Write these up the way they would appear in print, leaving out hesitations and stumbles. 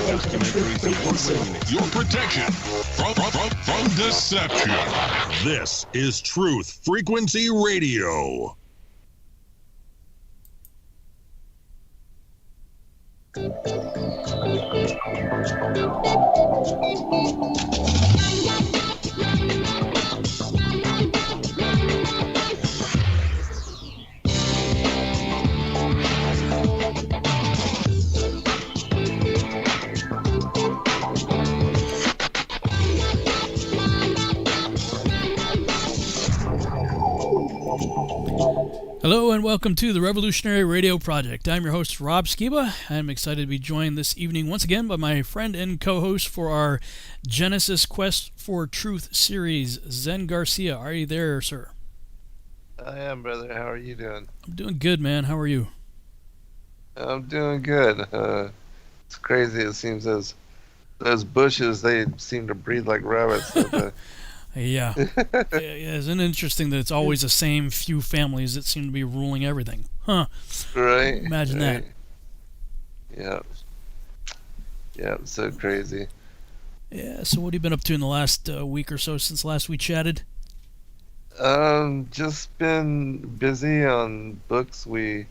Your protection from deception. This is Truth Frequency Radio. Hello and welcome to the Revolutionary Radio Project. I'm your host, Rob Skiba. I'm excited to be joined this evening once again by my friend and co-host for our Genesis Quest4Truth series, Zen Garcia. Are you there, sir? I am, brother. How are you doing? I'm doing good, man. How are you? I'm doing good. It's crazy. It seems those bushes, they seem to breathe like rabbits. Yeah. Isn't it interesting that it's always the same few families that seem to be ruling everything? Huh. Right. Imagine that. Yeah. Yeah, so crazy. Yeah, so what have you been up to in the last week or so since last we chatted? Just been busy on books. We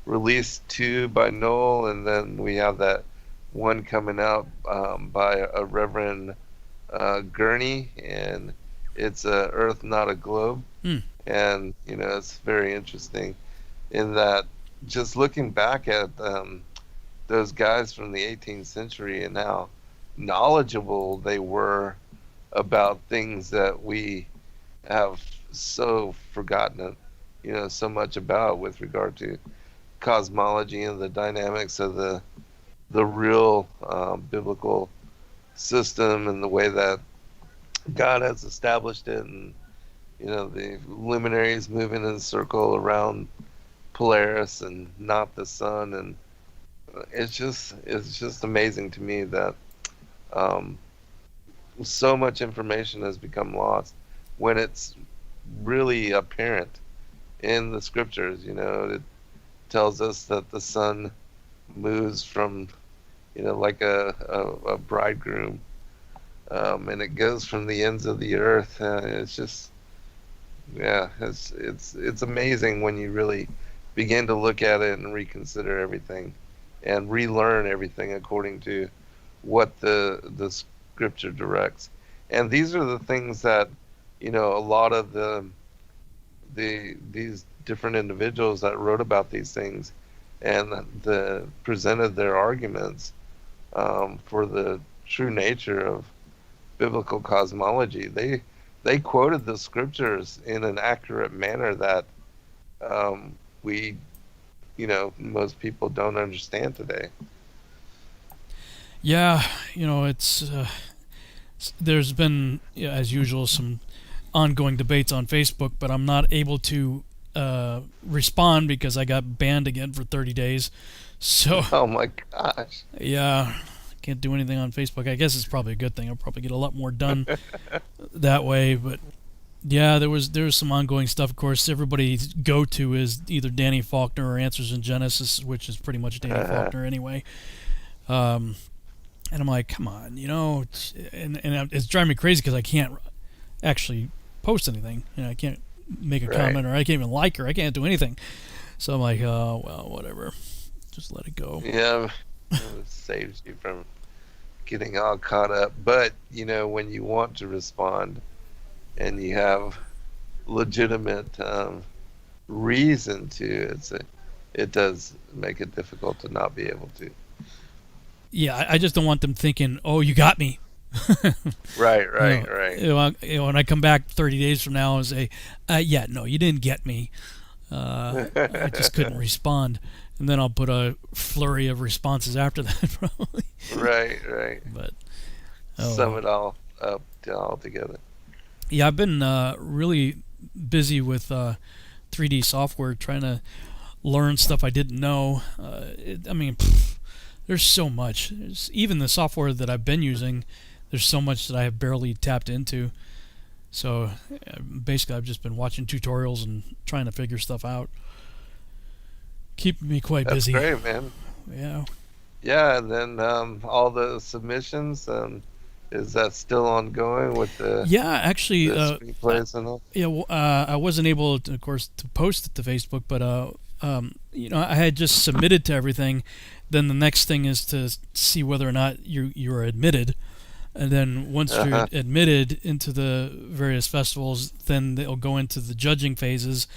released 2 by Noel, and then we have that one coming out by a Reverend Gurney, and it's a Earth, Not a Globe. And, it's very interesting in that just looking back at those guys from the 18th century and how knowledgeable they were about things that we have so forgotten, so much about with regard to cosmology and the dynamics of the real biblical system and the way that God has established it, and the luminaries moving in a circle around Polaris and not the sun, and it's just amazing to me that so much information has become lost when it's really apparent in the scriptures. It tells us that the sun moves from like a bridegroom, and it goes from the ends of the earth. It's just, it's amazing when you really begin to look at it and reconsider everything and relearn everything according to what the scripture directs. And these are the things that a lot of these different individuals that wrote about these things and presented their arguments for the true nature of biblical cosmology. They quoted the scriptures in an accurate manner that we, most people don't understand today. Yeah, it's there's been, as usual, some ongoing debates on Facebook, but I'm not able to respond because I got banned again for 30 days. So. Oh my gosh. Yeah. Can't do anything on Facebook. I guess it's probably a good thing. I'll probably get a lot more done that way. But yeah, there was some ongoing stuff. Of course, everybody's go-to is either Danny Faulkner or Answers in Genesis, which is pretty much Danny Faulkner anyway. And I'm like, come on, and it's driving me crazy because I can't actually post anything. I can't make a comment, or I can't even like her. I can't do anything. So I'm like, oh well, whatever. Just let it go. Yeah, it saves you from getting all caught up. But when you want to respond and you have legitimate reason to, it does make it difficult to not be able to. Yeah, I just don't want them thinking, oh, you got me. Right. When I come back 30 days from now and say, yeah, no, you didn't get me. I just couldn't respond. And then I'll put a flurry of responses after that, probably. Right. But sum it all up all together. Yeah, I've been really busy with 3D software, trying to learn stuff I didn't know. There's so much. Even the software that I've been using, there's so much that I have barely tapped into. So basically, I've just been watching tutorials and trying to figure stuff out. Keeping me quite busy. That's great, man. Yeah. Yeah, and then all the submissions. Is that still ongoing with the Yeah, actually, screenplays and all? yeah, I wasn't able, to, of course, to post it to Facebook, but I had just submitted to everything. Then the next thing is to see whether or not you're admitted, and then once you're admitted into the various festivals, then they'll go into the judging phases,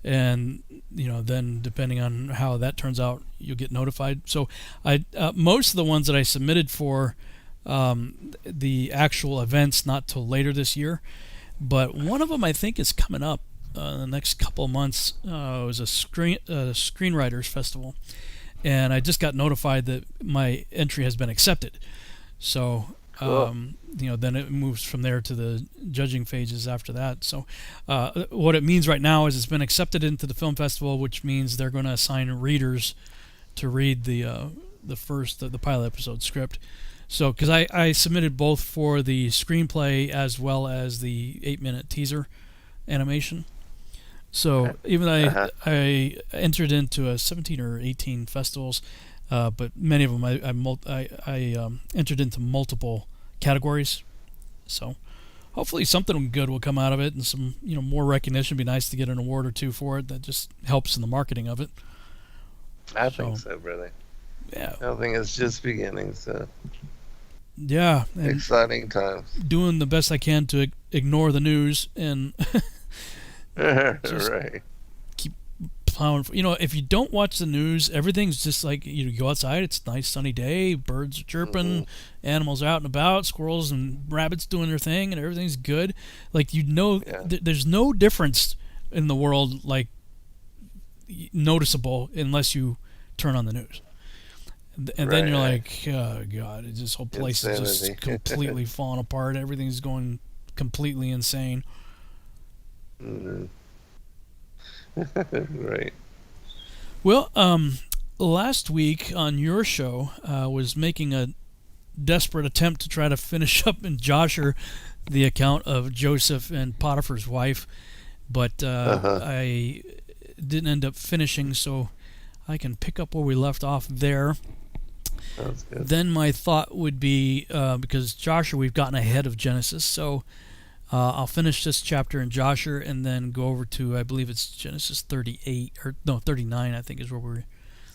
and then depending on how that turns out, you'll get notified. So I most of the ones that I submitted for the actual events not till later this year, but one of them I think is coming up in the next couple of months. It was a screenwriters festival, and I just got notified that my entry has been accepted. So Cool. then it moves from there to the judging phases after that. So what it means right now is it's been accepted into the film festival, which means they're going to assign readers to read the pilot episode script. So, because I submitted both for the screenplay as well as the 8-minute teaser animation. So, even though I entered into 17 or 18 festivals, but many of them I entered into multiple categories. So, hopefully something good will come out of it, and some more recognition. It'd be nice to get an award or two for it. That just helps in the marketing of it. I think so, brother. Yeah. I think it's just beginning, so. Yeah. Exciting times. Doing the best I can to ignore the news and just right. keep plowing. If you don't watch the news, everything's just like you go outside. It's a nice sunny day. Birds are chirping. Animals are out and about. Squirrels and rabbits doing their thing, and everything's good. Like there's no difference in the world like noticeable unless you turn on the news. And then you're like, oh God, this whole place is just completely falling apart. Everything's going completely insane. Right. Well, last week on your show, was making a desperate attempt to try to finish up in Jasher the account of Joseph and Potiphar's wife, but I didn't end up finishing, so I can pick up where we left off there. Sounds good. Then my thought would be, because Jasher we've gotten ahead of Genesis, so I'll finish this chapter in Jasher and then go over to, I believe it's Genesis 38, or no, 39 I think is where we're,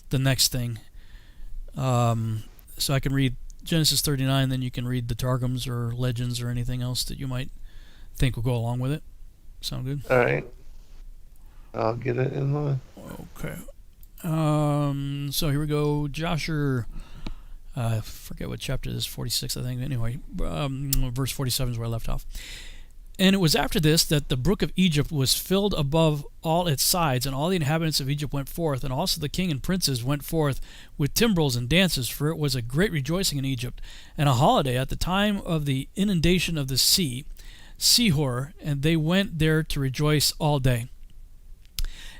the next thing. So I can read Genesis 39, then you can read the Targums or legends or anything else that you might think will go along with it. Sound good? All right. I'll get it in line. Okay. So here we go. Jasher. I forget what chapter this is, 46, I think. Anyway, verse 47 is where I left off. And it was after this that the brook of Egypt was filled above all its sides, and all the inhabitants of Egypt went forth, and also the king and princes went forth with timbrels and dances, for it was a great rejoicing in Egypt, and a holiday at the time of the inundation of the sea, Sihor, and they went there to rejoice all day.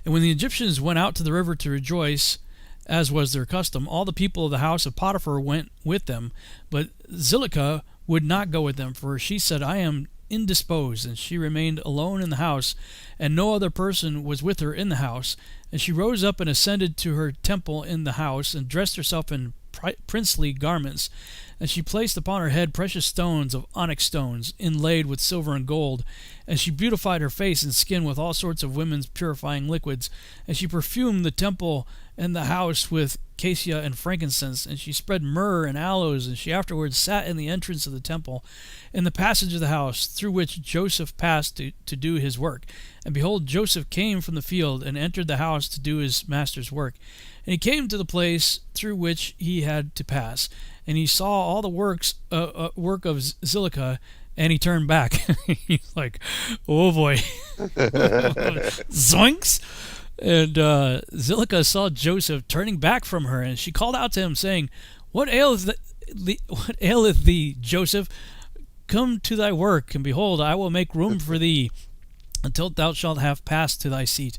And when the Egyptians went out to the river to rejoice, as was their custom, all the people of the house of Potiphar went with them, but Zilica would not go with them, for she said, I am indisposed, and she remained alone in the house, and no other person was with her in the house. And she rose up and ascended to her temple in the house, and dressed herself in princely garments. And she placed upon her head precious stones of onyx stones, inlaid with silver and gold. And she beautified her face and skin with all sorts of women's purifying liquids. And she perfumed the temple and the house with cassia and frankincense. And she spread myrrh and aloes. And she afterwards sat in the entrance of the temple, in the passage of the house, through which Joseph passed to do his work. And behold, Joseph came from the field, and entered the house to do his master's work. And he came to the place through which he had to pass. And he saw all the work of Zilica, and he turned back. He's like, oh boy. Zoinks! And Zilica saw Joseph turning back from her, and she called out to him, saying, What aileth thee, Joseph? Come to thy work, and behold, I will make room for thee, until thou shalt have passed to thy seat.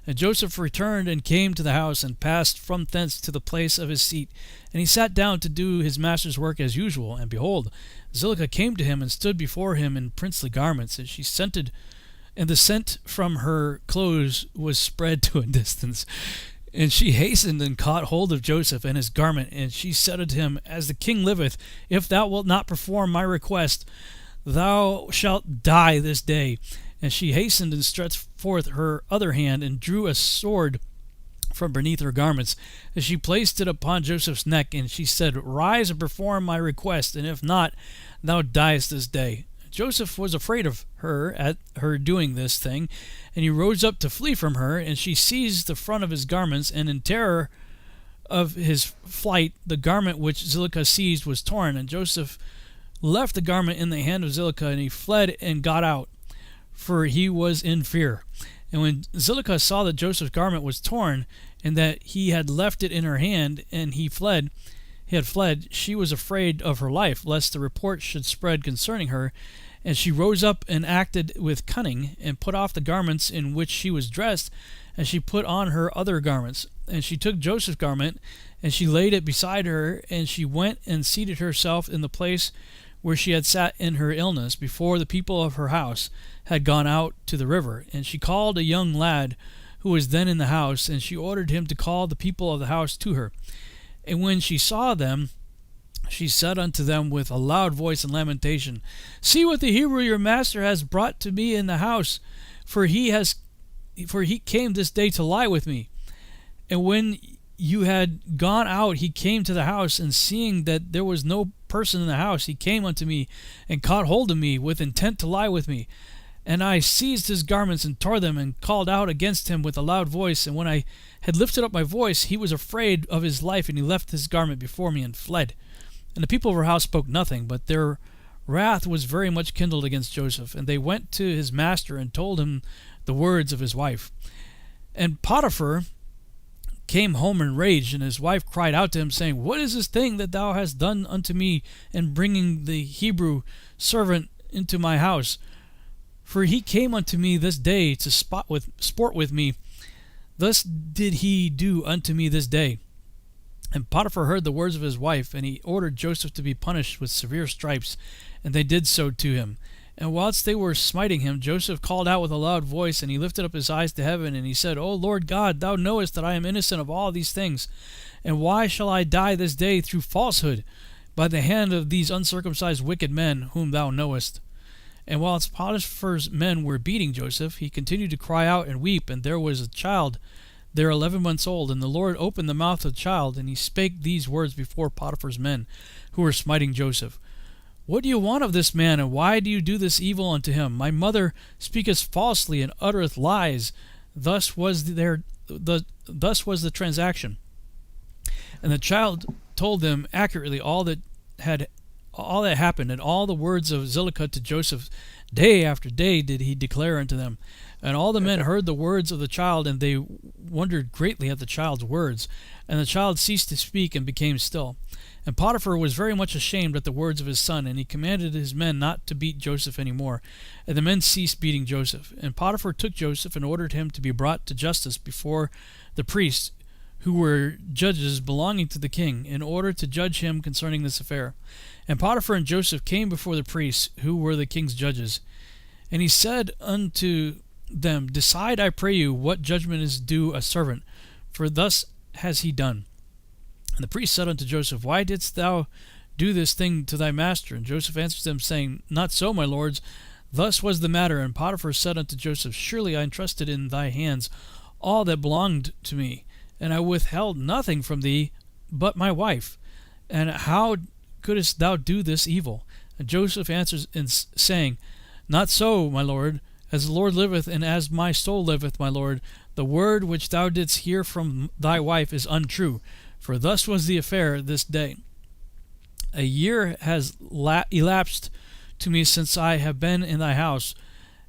And Joseph returned and came to the house, and passed from thence to the place of his seat. And he sat down to do his master's work as usual. And behold, Zilica came to him, and stood before him in princely garments, and she scented, and the scent from her clothes was spread to a distance. And she hastened and caught hold of Joseph and his garment, and she said unto him, As the king liveth, if thou wilt not perform my request, thou shalt die this day. And she hastened and stretched forth her other hand, and drew a sword from beneath her garments. And she placed it upon Joseph's neck, and she said, Rise and perform my request, and if not, thou diest this day. Joseph was afraid of her at her doing this thing, and he rose up to flee from her, and she seized the front of his garments, and in terror of his flight, the garment which Zilica seized was torn, and Joseph left the garment in the hand of Zilica, and he fled and got out, for he was in fear. And when Zilica saw that Joseph's garment was torn, and that he had left it in her hand, and he had fled, she was afraid of her life, lest the report should spread concerning her. And she rose up and acted with cunning, and put off the garments in which she was dressed, and she put on her other garments. And she took Joseph's garment, and she laid it beside her, and she went and seated herself in the place where she had sat in her illness, before the people of her house had gone out to the river. And she called a young lad who was then in the house, and she ordered him to call the people of the house to her. And when she saw them, she said unto them with a loud voice and lamentation, See what the Hebrew your master has brought to me in the house, for he came this day to lie with me. And when you had gone out, he came to the house, and seeing that there was no person in the house, he came unto me, and caught hold of me, with intent to lie with me. And I seized his garments, and tore them, and called out against him with a loud voice. And when I had lifted up my voice, he was afraid of his life, and he left his garment before me, and fled. And the people of her house spoke nothing, but their wrath was very much kindled against Joseph. And they went to his master, and told him the words of his wife. And Potiphar came home enraged, and his wife cried out to him, saying, What is this thing that thou hast done unto me, in bringing the Hebrew servant into my house? For he came unto me this day to sport with me. Thus did he do unto me this day. And Potiphar heard the words of his wife, and he ordered Joseph to be punished with severe stripes, and they did so to him. And whilst they were smiting him, Joseph called out with a loud voice, and he lifted up his eyes to heaven, and he said, O Lord God, thou knowest that I am innocent of all these things, and why shall I die this day through falsehood, by the hand of these uncircumcised wicked men, whom thou knowest? And whilst Potiphar's men were beating Joseph, he continued to cry out and weep, and there was a child there 11 months old, and the Lord opened the mouth of the child, and he spake these words before Potiphar's men, who were smiting Joseph. What do you want of this man, and why do you do this evil unto him? My mother speaketh falsely, and uttereth lies. Thus was the transaction. And the child told them accurately all that happened, and all the words of Zilica to Joseph. Day after day did he declare unto them. And all the men heard the words of the child, and they wondered greatly at the child's words. And the child ceased to speak and became still. And Potiphar was very much ashamed at the words of his son, and he commanded his men not to beat Joseph any more. And the men ceased beating Joseph. And Potiphar took Joseph and ordered him to be brought to justice before the priests, who were judges belonging to the king, in order to judge him concerning this affair. And Potiphar and Joseph came before the priests, who were the king's judges. And he said unto them, Decide, I pray you, what judgment is due a servant, for thus has he done. And the priest said unto Joseph, Why didst thou do this thing to thy master? And Joseph answered them, saying, Not so, my lords. Thus was the matter. And Potiphar said unto Joseph, Surely I entrusted in thy hands all that belonged to me, and I withheld nothing from thee but my wife. And how couldst thou do this evil? And Joseph answers, saying, Not so, my lord. As the Lord liveth, and as my soul liveth, my lord, the word which thou didst hear from thy wife is untrue. For thus was the affair this day. A year has elapsed to me since I have been in thy house.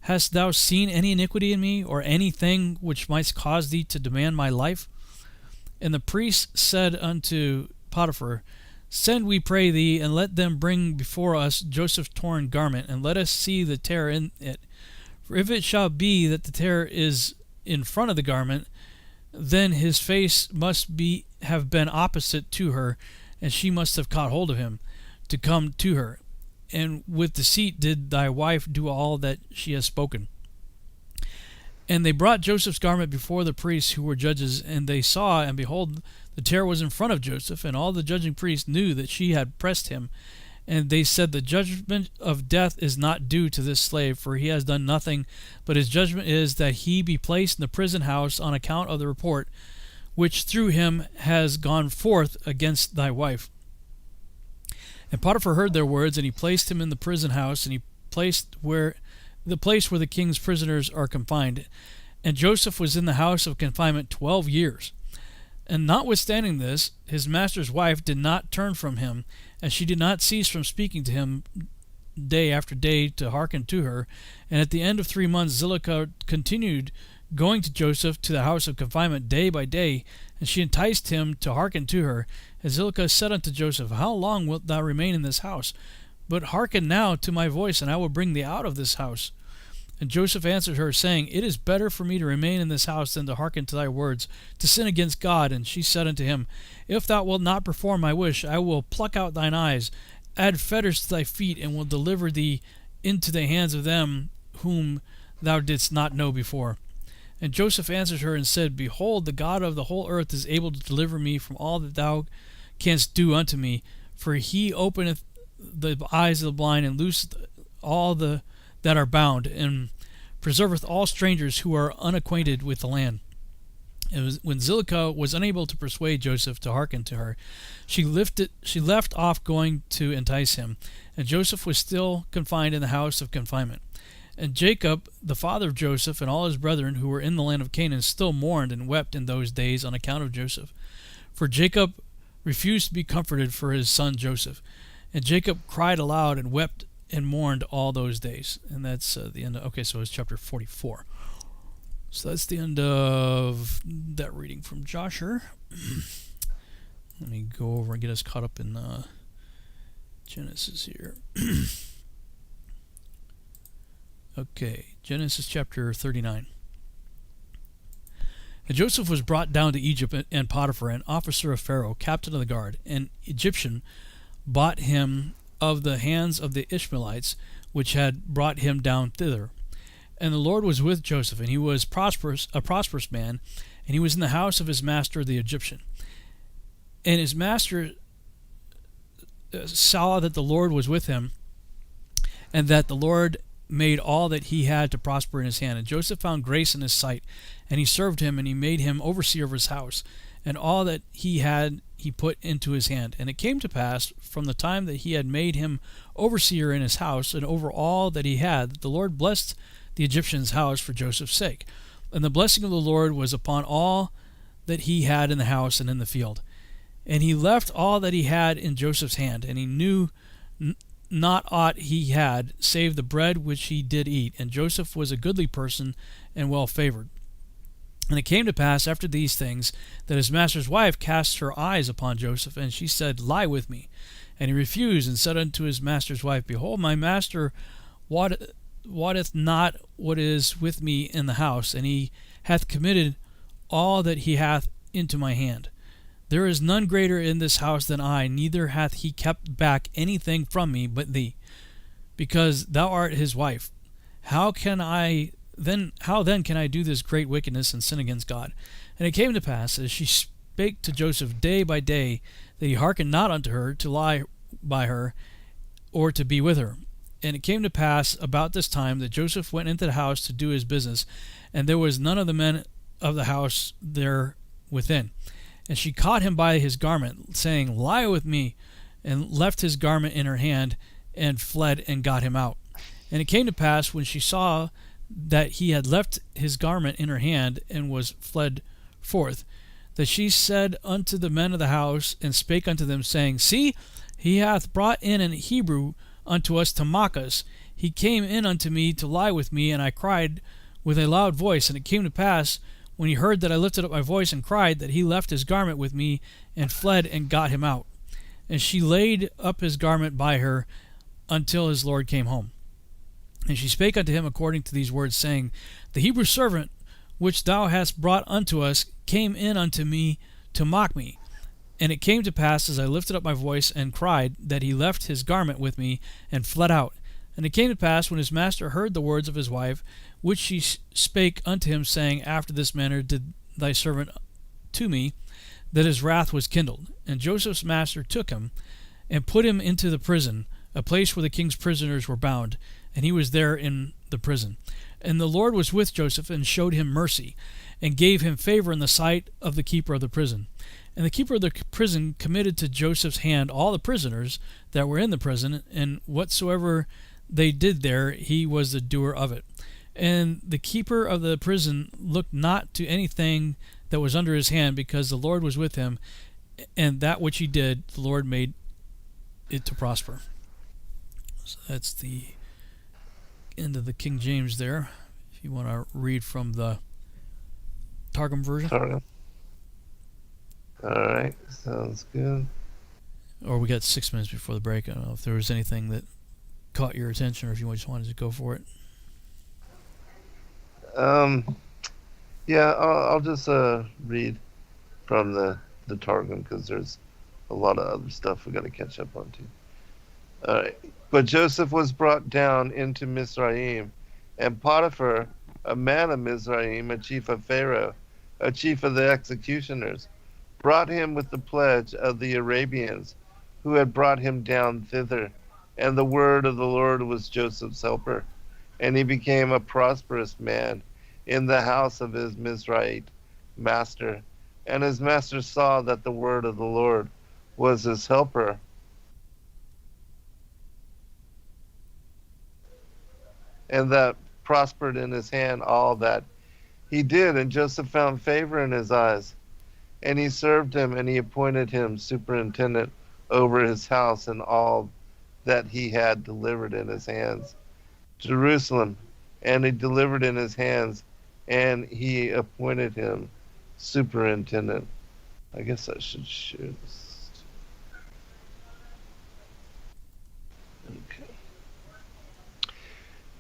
Hast thou seen any iniquity in me, or anything which might cause thee to demand my life? And the priest said unto Potiphar, Send, we pray thee, and let them bring before us Joseph's torn garment, and let us see the tear in it. For if it shall be that the tear is in front of the garment, then his face must have been opposite to her, and she must have caught hold of him to come to her. And with deceit did thy wife do all that she has spoken. And they brought Joseph's garment before the priests who were judges, and they saw, and behold, the tear was in front of Joseph, and all the judging priests knew that she had pressed him. And they said, the judgment of death is not due to this slave, for he has done nothing, but his judgment is that he be placed in the prison house on account of the report which through him has gone forth against thy wife. And Potiphar heard their words, and he placed him in the prison house, and he placed the place where the king's prisoners are confined. And Joseph was in the house of confinement 12 years. And notwithstanding this, his master's wife did not turn from him, and she did not cease from speaking to him day after day to hearken to her. And at the end of 3 months Zilpah continued going to Joseph to the house of confinement day by day, and she enticed him to hearken to her. And Zilpah said unto Joseph, How long wilt thou remain in this house? But hearken now to my voice, and I will bring thee out of this house. And Joseph answered her, saying, It is better for me to remain in this house than to hearken to thy words, to sin against God. And she said unto him, If thou wilt not perform my wish, I will pluck out thine eyes, add fetters to thy feet, and will deliver thee into the hands of them whom thou didst not know before. And Joseph answered her and said, Behold, the God of the whole earth is able to deliver me from all that thou canst do unto me. For he openeth the eyes of the blind, and looseth all that are bound, and preserveth all strangers who are unacquainted with the land. And when Zilpah was unable to persuade Joseph to hearken to her, she left off going to entice him. And Joseph was still confined in the house of confinement. And Jacob, the father of Joseph, and all his brethren who were in the land of Canaan, still mourned and wept in those days on account of Joseph. For Jacob refused to be comforted for his son Joseph. And Jacob cried aloud and wept and mourned all those days. And that's the end. So it's chapter 44. So that's the end of that reading from Jasher. Let me go over and get us caught up in Genesis here. Okay, Genesis chapter 39. And Joseph was brought down to Egypt, and Potiphar, an officer of Pharaoh, captain of the guard, an Egyptian, bought him of the hands of the Ishmaelites, which had brought him down thither. And the Lord was with Joseph, and he was a prosperous man, and he was in the house of his master the Egyptian. And his master saw that the Lord was with him, and that the Lord made all that he had to prosper in his hand. And Joseph found grace in his sight, and he served him, and he made him overseer of his house, and all that he had he put into his hand. And it came to pass, from the time that he had made him overseer in his house, and over all that he had, that the Lord blessed the Egyptian's house for Joseph's sake. And the blessing of the Lord was upon all that he had in the house and in the field. And he left all that he had in Joseph's hand, and he knew not aught he had, save the bread which he did eat. And Joseph was a goodly person and well favored. And it came to pass after these things, that his master's wife cast her eyes upon Joseph, and she said, Lie with me. And he refused, and said unto his master's wife, Behold, my master wotteth not what is with me in the house, and he hath committed all that he hath into my hand. There is none greater in this house than I, neither hath he kept back anything from me but thee, because thou art his wife. How then can I do this great wickedness and sin against God? And it came to pass, as she spake to Joseph day by day, that he hearkened not unto her to lie by her, or to be with her. And it came to pass about this time that Joseph went into the house to do his business, and there was none of the men of the house there within. And she caught him by his garment, saying, Lie with me, and left his garment in her hand, and fled and got him out. And it came to pass, when she saw that he had left his garment in her hand, and was fled forth, that she said unto the men of the house, and spake unto them, saying, See, he hath brought in an Hebrew unto us to mock us. He came in unto me to lie with me, and I cried with a loud voice. And it came to pass, when he heard that I lifted up my voice and cried, that he left his garment with me, and fled and got him out. And she laid up his garment by her until his Lord came home. And she spake unto him according to these words, saying, The Hebrew servant which thou hast brought unto us came in unto me to mock me. And it came to pass, as I lifted up my voice and cried, that he left his garment with me, and fled out. And it came to pass, when his master heard the words of his wife, which she spake unto him, saying, After this manner did thy servant to me, that his wrath was kindled. And Joseph's master took him, and put him into the prison, a place where the king's prisoners were bound, and he was there in the prison. And the Lord was with Joseph, and showed him mercy, and gave him favor in the sight of the keeper of the prison. And the keeper of the prison committed to Joseph's hand all the prisoners that were in the prison, and whatsoever they did there, he was the doer of it. And the keeper of the prison looked not to anything that was under his hand, because the Lord was with him, and that which he did, the Lord made it to prosper. So that's the end of the King James there. If you want to read from the Targum version. Targum. All right, sounds good. Or we got 6 minutes before the break. I don't know if there was anything that caught your attention, or if you just wanted to go for it. Yeah, I'll just read from the Targum, because there's a lot of other stuff we got to catch up on too. All right. But Joseph was brought down into Mizraim, and Potiphar, a man of Mizraim, a chief of Pharaoh, a chief of the executioners, brought him with the pledge of the Arabians, who had brought him down thither. And the word of the Lord was Joseph's helper, and he became a prosperous man in the house of his Mizraite master. And his master saw that the word of the Lord was his helper, and that prospered in his hand all that he did. And Joseph found favor in his eyes. And he served him, and he appointed him superintendent over his house and all that he had delivered in his hands. Jerusalem, and he delivered in his hands, and he appointed him superintendent. I guess I should choose. Okay.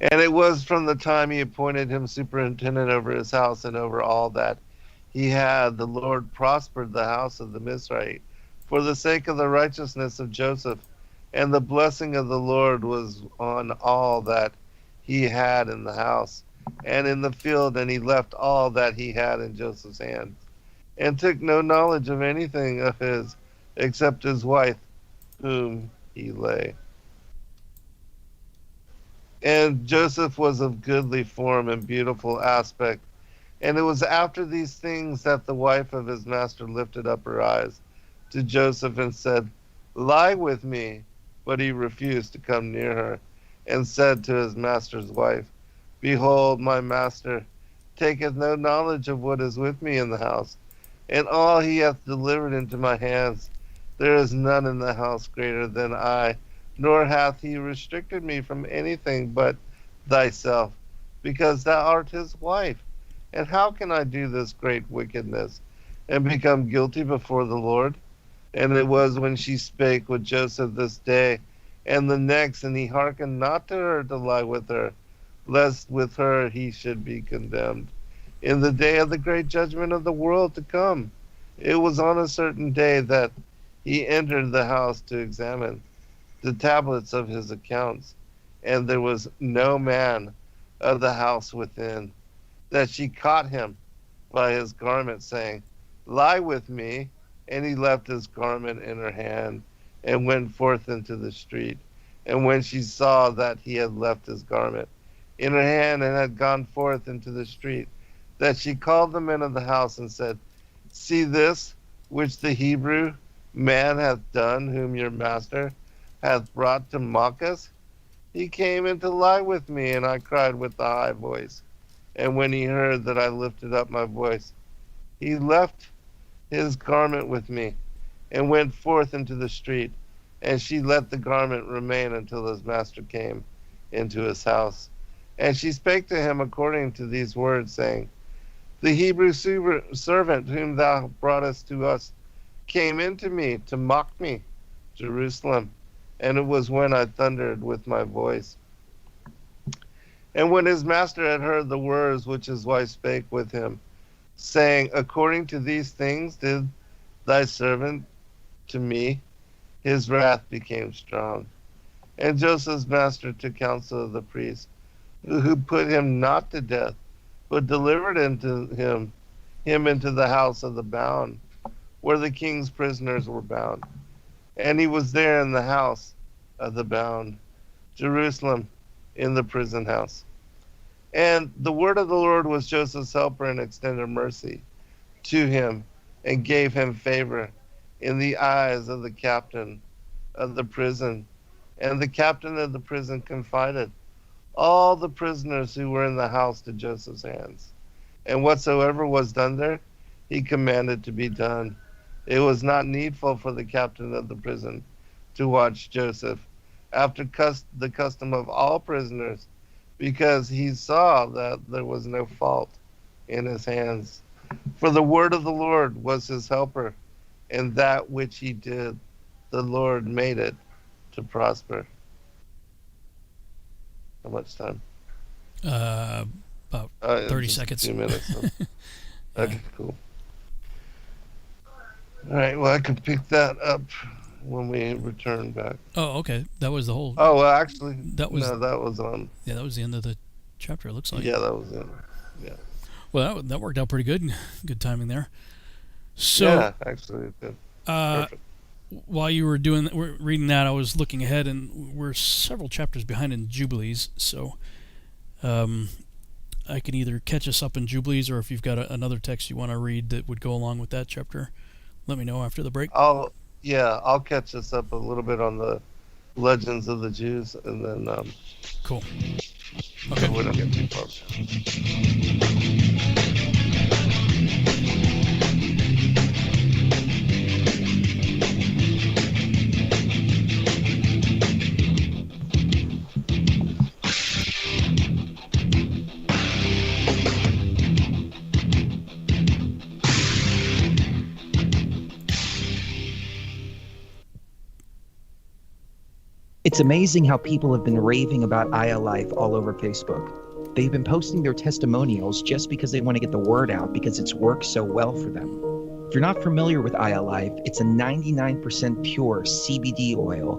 And it was from the time he appointed him superintendent over his house and over all that he had, the Lord prospered the house of the Mizraite for the sake of the righteousness of Joseph. And the blessing of the Lord was on all that he had in the house and in the field, and he left all that he had in Joseph's hands, and took no knowledge of anything of his, except his wife, whom he lay. And Joseph was of goodly form and beautiful aspect. And it was after these things that the wife of his master lifted up her eyes to Joseph and said, Lie with me. But he refused to come near her, and said to his master's wife, Behold, my master taketh no knowledge of what is with me in the house, and all he hath delivered into my hands. There is none in the house greater than I, nor hath he restricted me from anything but thyself, because thou art his wife. And how can I do this great wickedness, and become guilty before the Lord? And it was when she spake with Joseph this day, and the next, and he hearkened not to her to lie with her, lest with her he should be condemned. In the day of the great judgment of the world to come, it was on a certain day that he entered the house to examine the tablets of his accounts, and there was no man of the house within, that she caught him by his garment, saying, Lie with me. And he left his garment in her hand, and went forth into the street. And when she saw that he had left his garment in her hand, and had gone forth into the street, that she called the men of the house, and said, See this, which the Hebrew man hath done, whom your master hath brought to mock us? He came in to lie with me, and I cried with a high voice. And when he heard that I lifted up my voice, he left his garment with me, and went forth into the street. And she let the garment remain until his master came into his house. And she spake to him according to these words, saying, The Hebrew servant whom thou broughtest to us came into me to mock me, Jerusalem. And it was when I thundered with my voice. And when his master had heard the words which his wife spake with him, saying, According to these things did thy servant to me, his wrath became strong. And Joseph's master took counsel of the priest, who put him not to death, but delivered him into the house of the bound, where the king's prisoners were bound. And he was there in the house of the bound, Jerusalem, in the prison house. And the word of the Lord was Joseph's helper, and extended mercy to him, and gave him favor in the eyes of the captain of the prison. And the captain of the prison confided all the prisoners who were in the house to Joseph's hands. And whatsoever was done there, he commanded to be done. It was not needful for the captain of the prison to watch Joseph after the custom of all prisoners, because he saw that there was no fault in his hands. For the word of the Lord was his helper, and that which he did, the Lord made it to prosper. How much time? About 30 seconds. 2 minutes. So. Okay, cool. All right, well, I can pick that up when we return back. Oh, okay. That was the whole... Oh, well, actually, that was on... Yeah, that was the end of the chapter, it looks like. Yeah, that was it. Yeah. Well, that worked out pretty good. Good timing there. So, yeah, actually, it did. Perfect. While you were reading that, I was looking ahead, and we're several chapters behind in Jubilees, so I can either catch us up in Jubilees, or if you've got another text you want to read that would go along with that chapter, let me know after the break. I'll catch us up a little bit on the Legends of the Jews, and then cool. Okay. We don't get too far. It's amazing how people have been raving about iAlife all over Facebook. They've been posting their testimonials just because they want to get the word out because it's worked so well for them. If you're not familiar with iAlife, it's a 99% pure CBD oil,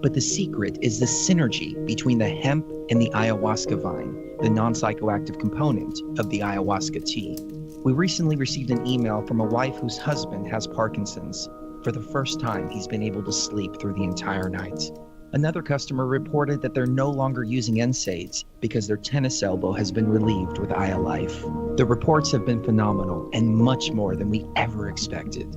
but the secret is the synergy between the hemp and the ayahuasca vine, the non-psychoactive component of the ayahuasca tea. We recently received an email from a wife whose husband has Parkinson's. For the first time, he's been able to sleep through the entire night. Another customer reported that they're no longer using NSAIDs because their tennis elbow has been relieved with iAlife. The reports have been phenomenal and much more than we ever expected.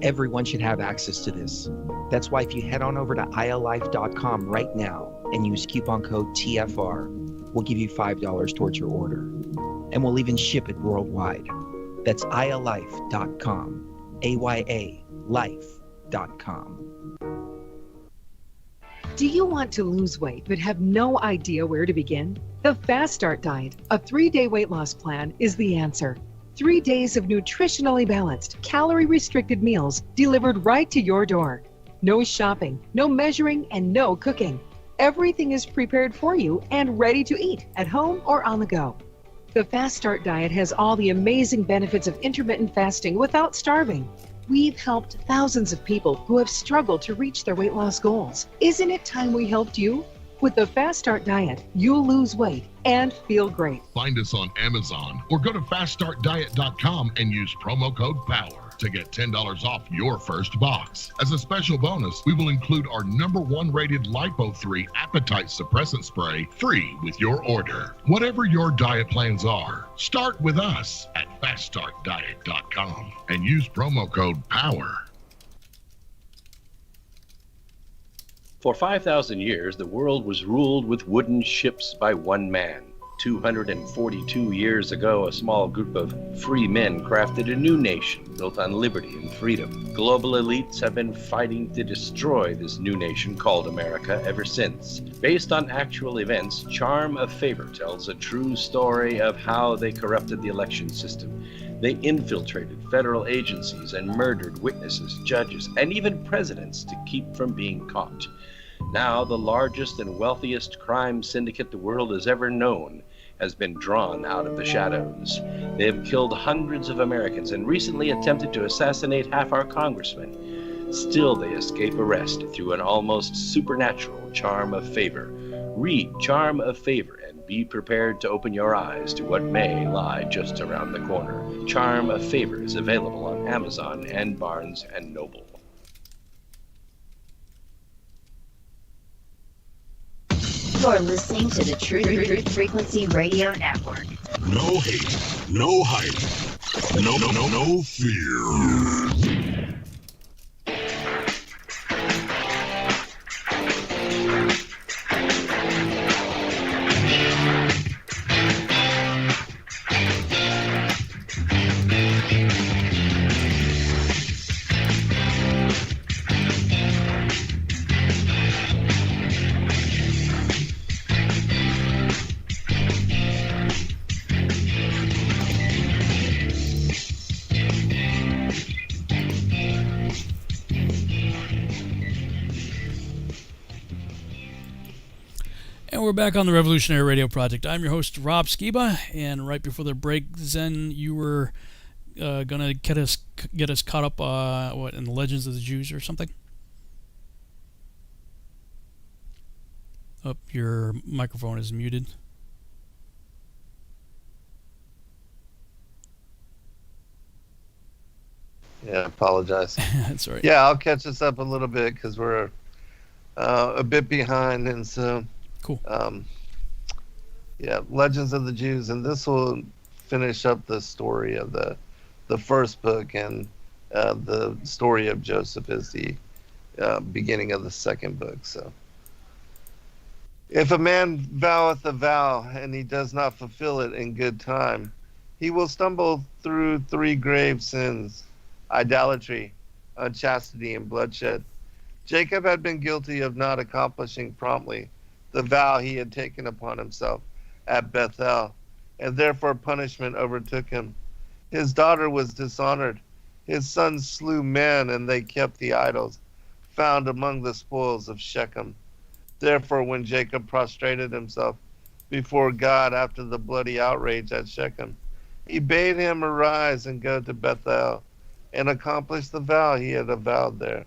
Everyone should have access to this. That's why if you head on over to iAlife.com right now and use coupon code TFR, we'll give you $5 towards your order. And we'll even ship it worldwide. That's iAlife.com, AYALife.com. Do you want to lose weight but have no idea where to begin? The Fast Start Diet, a 3-day weight loss plan, is the answer. 3 days of nutritionally balanced, calorie-restricted meals delivered right to your door. No shopping, no measuring, and no cooking. Everything is prepared for you and ready to eat at home or on the go. The Fast Start Diet has all the amazing benefits of intermittent fasting without starving. We've helped thousands of people who have struggled to reach their weight loss goals. Isn't it time we helped you? With the Fast Start Diet, you'll lose weight and feel great. Find us on Amazon or go to faststartdiet.com and use promo code POWER to get $10 off your first box. As a special bonus, we will include our #1 rated Lipo3 appetite suppressant spray free with your order. Whatever your diet plans are, start with us at faststartdiet.com and use promo code POWER. For 5,000 years, the world was ruled with wooden ships by one man. 242 years ago, a small group of free men crafted a new nation built on liberty and freedom. Global elites have been fighting to destroy this new nation called America ever since. Based on actual events, Charm of Favor tells a true story of how they corrupted the election system. They infiltrated federal agencies and murdered witnesses, judges, and even presidents to keep from being caught. Now, the largest and wealthiest crime syndicate the world has ever known has been drawn out of the shadows. They have killed hundreds of Americans and recently attempted to assassinate half our congressmen. Still they escape arrest through an almost supernatural charm of favor. Read Charm of Favor and be prepared to open your eyes to what may lie just around the corner. Charm of Favor is available on Amazon and Barnes & Noble. You're listening to the Truth Frequency Radio Network. No hate, no hype, no fear. And we're back on the Revolutionary Radio Project. I'm your host, Rob Skiba, and right before the break, Zen, you were gonna get us caught up in the Legends of the Jews or something? Oh, your microphone is muted. Yeah, I apologize. That's all right. Yeah, I'll catch us up a little bit because we're a bit behind, and so Cool. Yeah, Legends of the Jews, and this will finish up the story of the first book, and the story of Joseph is the beginning of the second book. So, if a man voweth a vow and he does not fulfill it in good time, he will stumble through 3 grave sins: idolatry, unchastity, and bloodshed. Jacob had been guilty of not accomplishing promptly the vow he had taken upon himself at Bethel, and therefore punishment overtook him. His daughter was dishonored. His sons slew men, and they kept the idols found among the spoils of Shechem. Therefore, when Jacob prostrated himself before God after the bloody outrage at Shechem, he bade him arise and go to Bethel and accomplish the vow he had vowed there.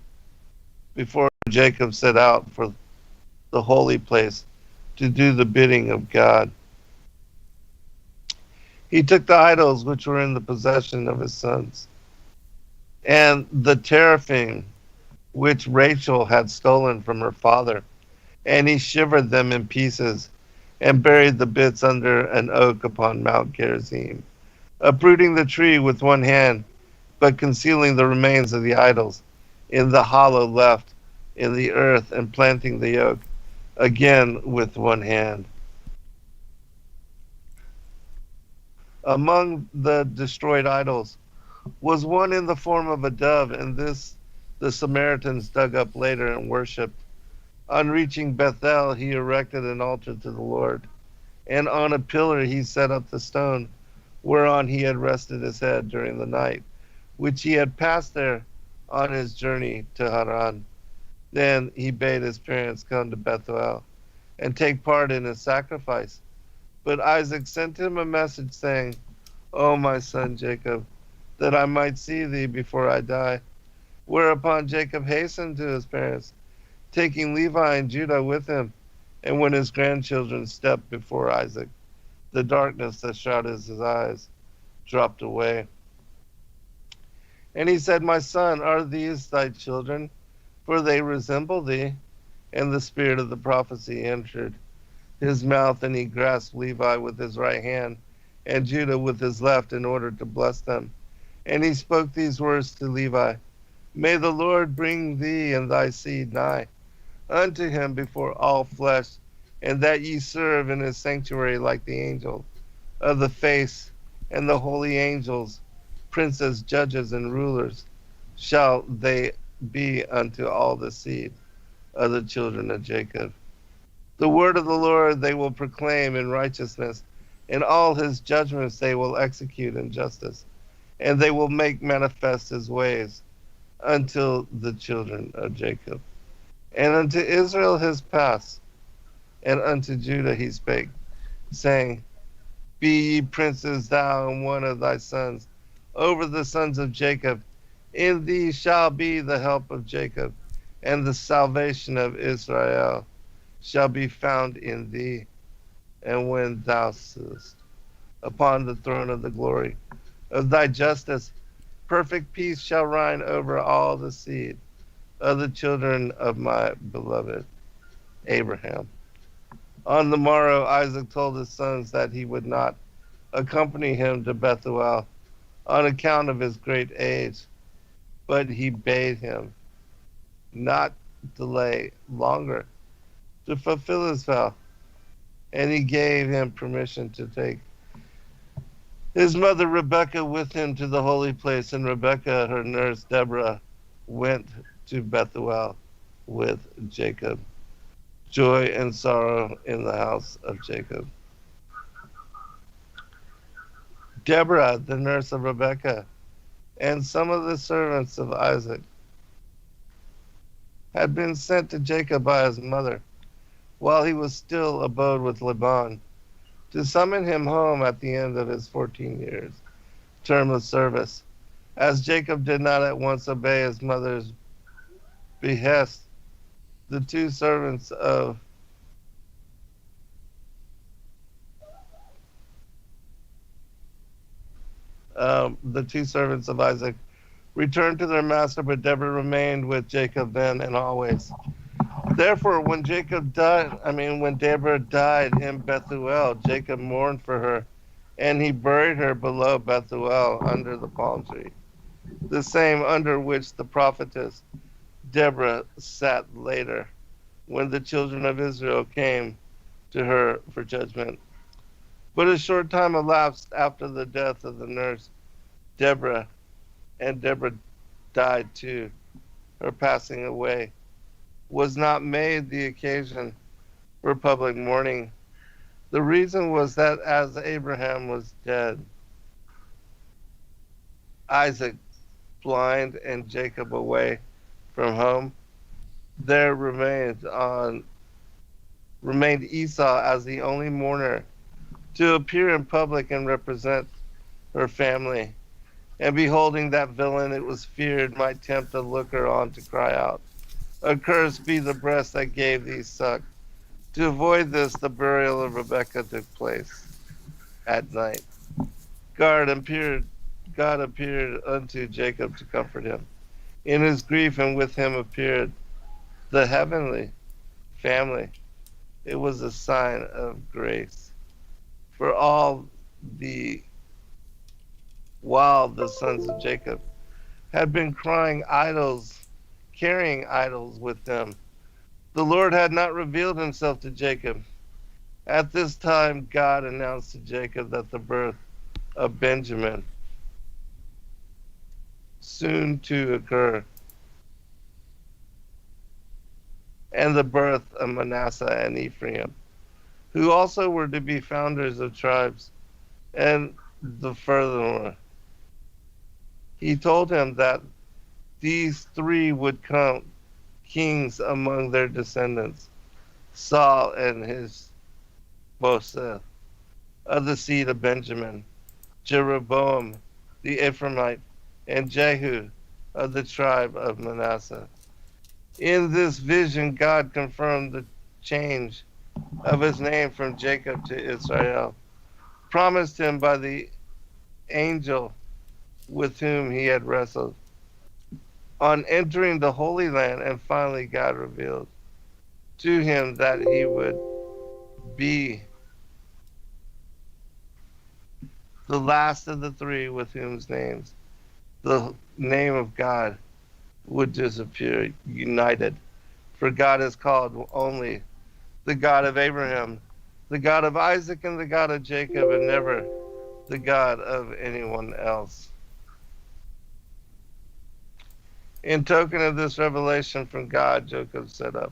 Before Jacob set out for the holy place to do the bidding of God, he took the idols which were in the possession of his sons, and the teraphim which Rachel had stolen from her father, and he shivered them in pieces, and buried the bits under an oak upon Mount Gerizim, uprooting the tree with one hand, but concealing the remains of the idols in the hollow left in the earth, and planting the oak again with one hand. Among the destroyed idols was one in the form of a dove, and this the Samaritans dug up later and worshipped. On reaching Bethel, he erected an altar to the Lord, and on a pillar he set up the stone whereon he had rested his head during the night, which he had passed there on his journey to Haran. Then he bade his parents come to Bethel and take part in his sacrifice. But Isaac sent him a message saying, O my son Jacob, that I might see thee before I die. Whereupon Jacob hastened to his parents, taking Levi and Judah with him. And when his grandchildren stepped before Isaac, the darkness that shrouded his eyes dropped away. And he said, My son, are these thy children? For they resemble thee. And the spirit of the prophecy entered his mouth, and he grasped Levi with his right hand and Judah with his left in order to bless them. And he spoke these words to Levi, May the Lord bring thee and thy seed nigh unto him before all flesh, and that ye serve in his sanctuary like the angel of the face, and the holy angels, princes, judges, and rulers, shall they be unto all the seed of the children of Jacob. The word of the Lord they will proclaim in righteousness, and all his judgments they will execute in justice, and they will make manifest his ways until the children of Jacob. And unto Israel his paths, and unto Judah he spake, saying, Be ye princes, thou and one of thy sons, over the sons of Jacob, In thee shall be the help of Jacob, and the salvation of Israel shall be found in thee. And when thou sittest upon the throne of the glory of thy justice, perfect peace shall reign over all the seed of the children of my beloved Abraham. On the morrow, Isaac told his sons that he would not accompany him to Bethuel on account of his great age, but he bade him not delay longer to fulfill his vow, and he gave him permission to take his mother Rebekah with him to the holy place, and Rebekah, her nurse Deborah, went to Bethuel with Jacob. Joy and sorrow in the house of Jacob. Deborah, the nurse of Rebekah, and some of the servants of Isaac had been sent to Jacob by his mother while he was still abode with Laban, to summon him home at the end of his 14 years term of service. As Jacob did not at once obey his mother's behest, the two servants of Isaac returned to their master, but Deborah remained with Jacob then and always. Therefore, when Deborah died in Bethuel, Jacob mourned for her, and he buried her below Bethuel under the palm tree, the same under which the prophetess Deborah sat later, when the children of Israel came to her for judgment. But a short time elapsed after the death of the nurse Deborah, and Deborah died too. Her passing away was not made the occasion for public mourning. The reason was that as Abraham was dead, Isaac blind, and Jacob away from home, there remained Esau as the only mourner to appear in public and represent her family. And beholding that villain, it was feared might tempt a looker on to cry out, "Accursed be the breast that gave thee suck." To avoid this, the burial of Rebekah took place at night. God appeared unto Jacob to comfort him in his grief, and with him appeared the heavenly family. It was a sign of grace. For while the sons of Jacob had been carrying idols with them, the Lord had not revealed himself to Jacob. At this time, God announced to Jacob that the birth of Benjamin soon to occur, and the birth of Manasseh and Ephraim, who also were to be founders of tribes. And the furthermore, he told him that these three would come kings among their descendants: Saul and his Boseth of the seed of Benjamin, Jeroboam the Ephraimite, and Jehu of the tribe of Manasseh. In this vision, God confirmed the change of his name from Jacob to Israel, promised him by the angel with whom he had wrestled on entering the Holy Land. And finally, God revealed to him that he would be the last of the three with whose names the name of God would disappear united. For God is called only the God of Abraham, the God of Isaac, and the God of Jacob, and never the God of anyone else. In token of this revelation from God, Jacob set up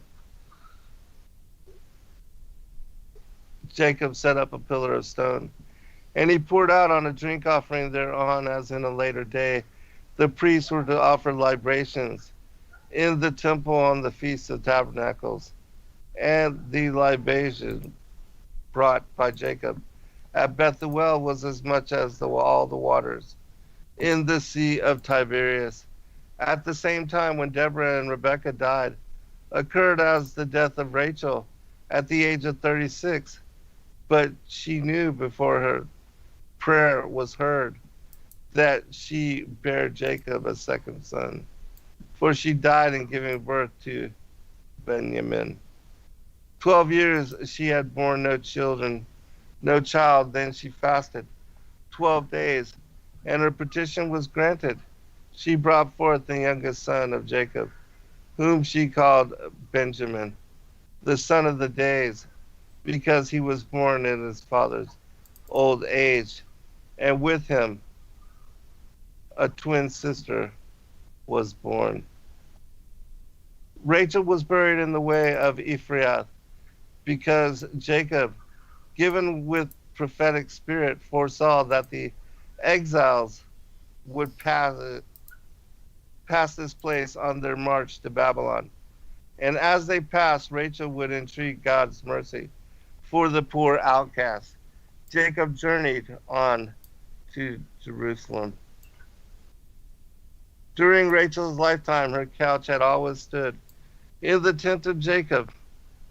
a pillar of stone, and he poured out on a drink offering thereon, as in a later day the priests were to offer libations in the temple on the Feast of Tabernacles. And the libation brought by Jacob at Bethuel was as much as all the waters in the Sea of Tiberias. At the same time, when Deborah and Rebekah died, occurred as the death of Rachel at the age of 36. But she knew before her prayer was heard that she bare Jacob a second son, for she died in giving birth to Benjamin. 12 years she had borne no children, no child. Then she fasted 12 days, and her petition was granted. She brought forth the youngest son of Jacob, whom she called Benjamin, the son of the days, because he was born in his father's old age, and with him a twin sister was born. Rachel was buried in the way of Ephrath, because Jacob, given with prophetic spirit, foresaw that the exiles would pass this place on their march to Babylon. And as they passed, Rachel would entreat God's mercy for the poor outcast. Jacob journeyed on to Jerusalem. During Rachel's lifetime, her couch had always stood in the tent of Jacob.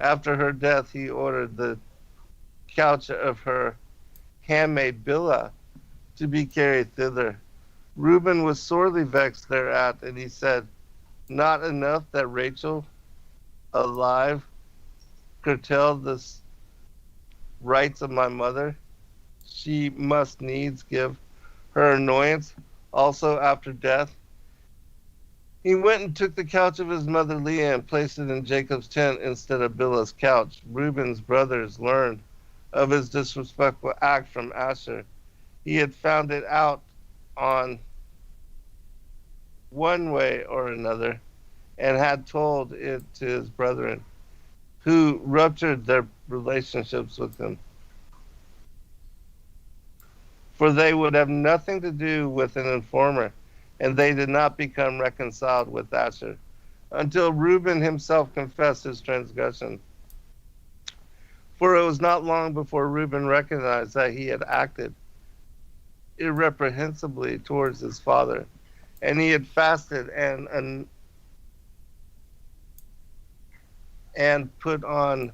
After her death, he ordered the couch of her handmaid Bilhah to be carried thither. Reuben was sorely vexed thereat, and he said, "Not enough that Rachel, alive, curtailed the rights of my mother, she must needs give her annoyance also after death." He went and took the couch of his mother Leah and placed it in Jacob's tent instead of Bilhah's couch. Reuben's brothers learned of his disrespectful act from Asher. He had found it out on one way or another and had told it to his brethren, who ruptured their relationships with him. For they would have nothing to do with an informer, and they did not become reconciled with Asher until Reuben himself confessed his transgression. For it was not long before Reuben recognized that he had acted irreprehensibly towards his father, and he had fasted and put on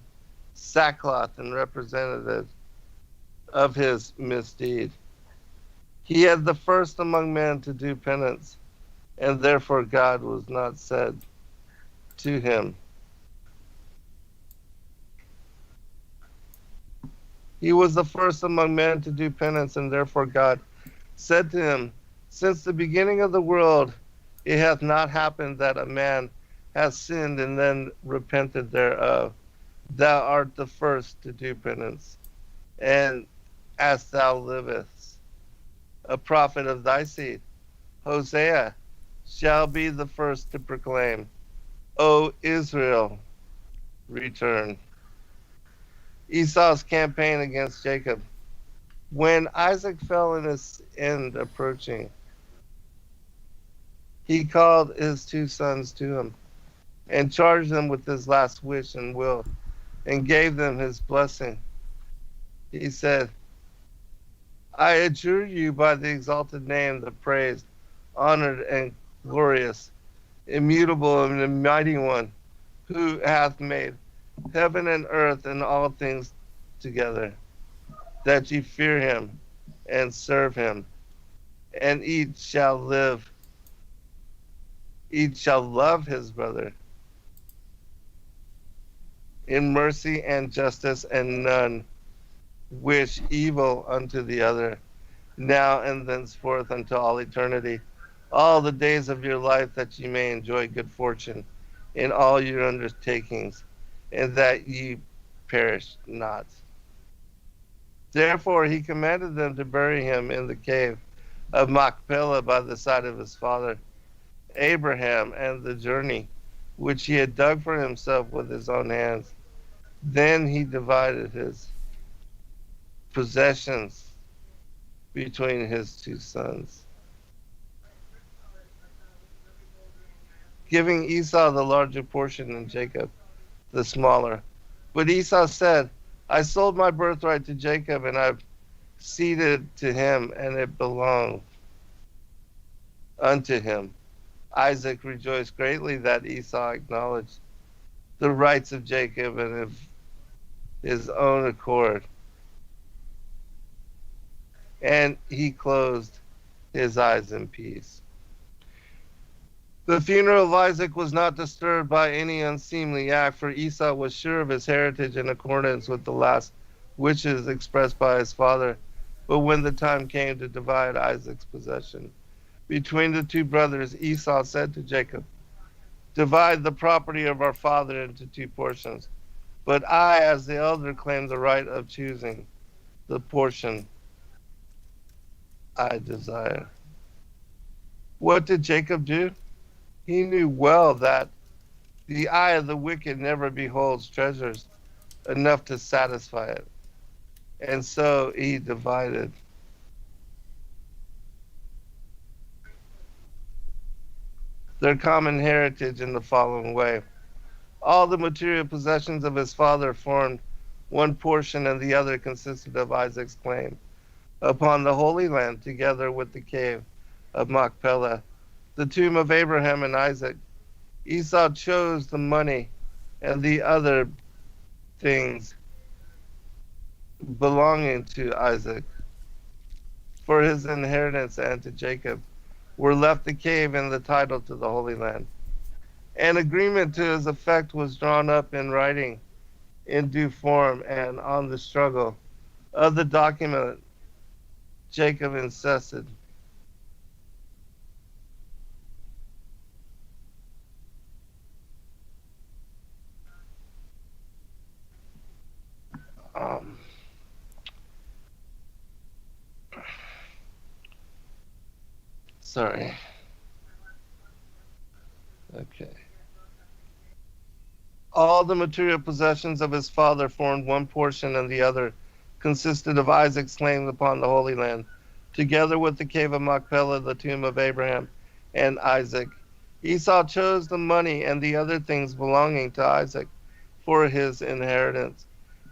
sackcloth in representative of his misdeed. He had the first among men to do penance, and therefore God was not said to him. He was the first among men to do penance, and therefore God said to him, "Since the beginning of the world, it hath not happened that a man hath sinned and then repented thereof. Thou art the first to do penance, and as thou livest, a prophet of thy seed, Hosea, shall be the first to proclaim, O Israel, return." Esau's campaign against Jacob. When Isaac fell in his end approaching, he called his two sons to him and charged them with his last wish and will, and gave them his blessing. He said, "I adjure you by the exalted name, the praised, honored, and glorious, immutable and the mighty one, who hath made heaven and earth and all things together, that ye fear him and serve him, and each shall love his brother in mercy and justice, and none wish evil unto the other, now and thenceforth unto all eternity, all the days of your life, that ye may enjoy good fortune in all your undertakings, and that ye perish not." Therefore he commanded them to bury him in the cave of Machpelah by the side of his father Abraham, and the journey which he had dug for himself with his own hands. Then he divided his possessions between his two sons, giving Esau the larger portion and Jacob the smaller. But Esau said, "I sold my birthright to Jacob, and I've ceded to him, and it belonged unto him." Isaac rejoiced greatly that Esau acknowledged the rights of Jacob and of his own accord, and he closed his eyes in peace. The funeral of Isaac was not disturbed by any unseemly act, for Esau was sure of his heritage in accordance with the last wishes expressed by his father. But when the time came to divide Isaac's possession between the two brothers, Esau said to Jacob, "Divide the property of our father into two portions, but I, as the elder, claim the right of choosing the portion I desire." What did Jacob do? He knew well that the eye of the wicked never beholds treasures enough to satisfy it, and so he divided their common heritage in the following way. All the material possessions of his father formed one portion, and the other consisted of Isaac's claim upon the Holy Land, together with the cave of Machpelah, the tomb of Abraham and Isaac. Esau chose the money and the other things belonging to Isaac for his inheritance, and to Jacob were left the cave and the title to the Holy Land. An agreement to his effect was drawn up in writing in due form, and on the struggle of the document Jacob insisted. Sorry. Okay. All the material possessions of his father formed one portion, and the other consisted of Isaac's claims upon the Holy Land, together with the cave of Machpelah, the tomb of Abraham and Isaac. Esau chose the money and the other things belonging to Isaac for his inheritance,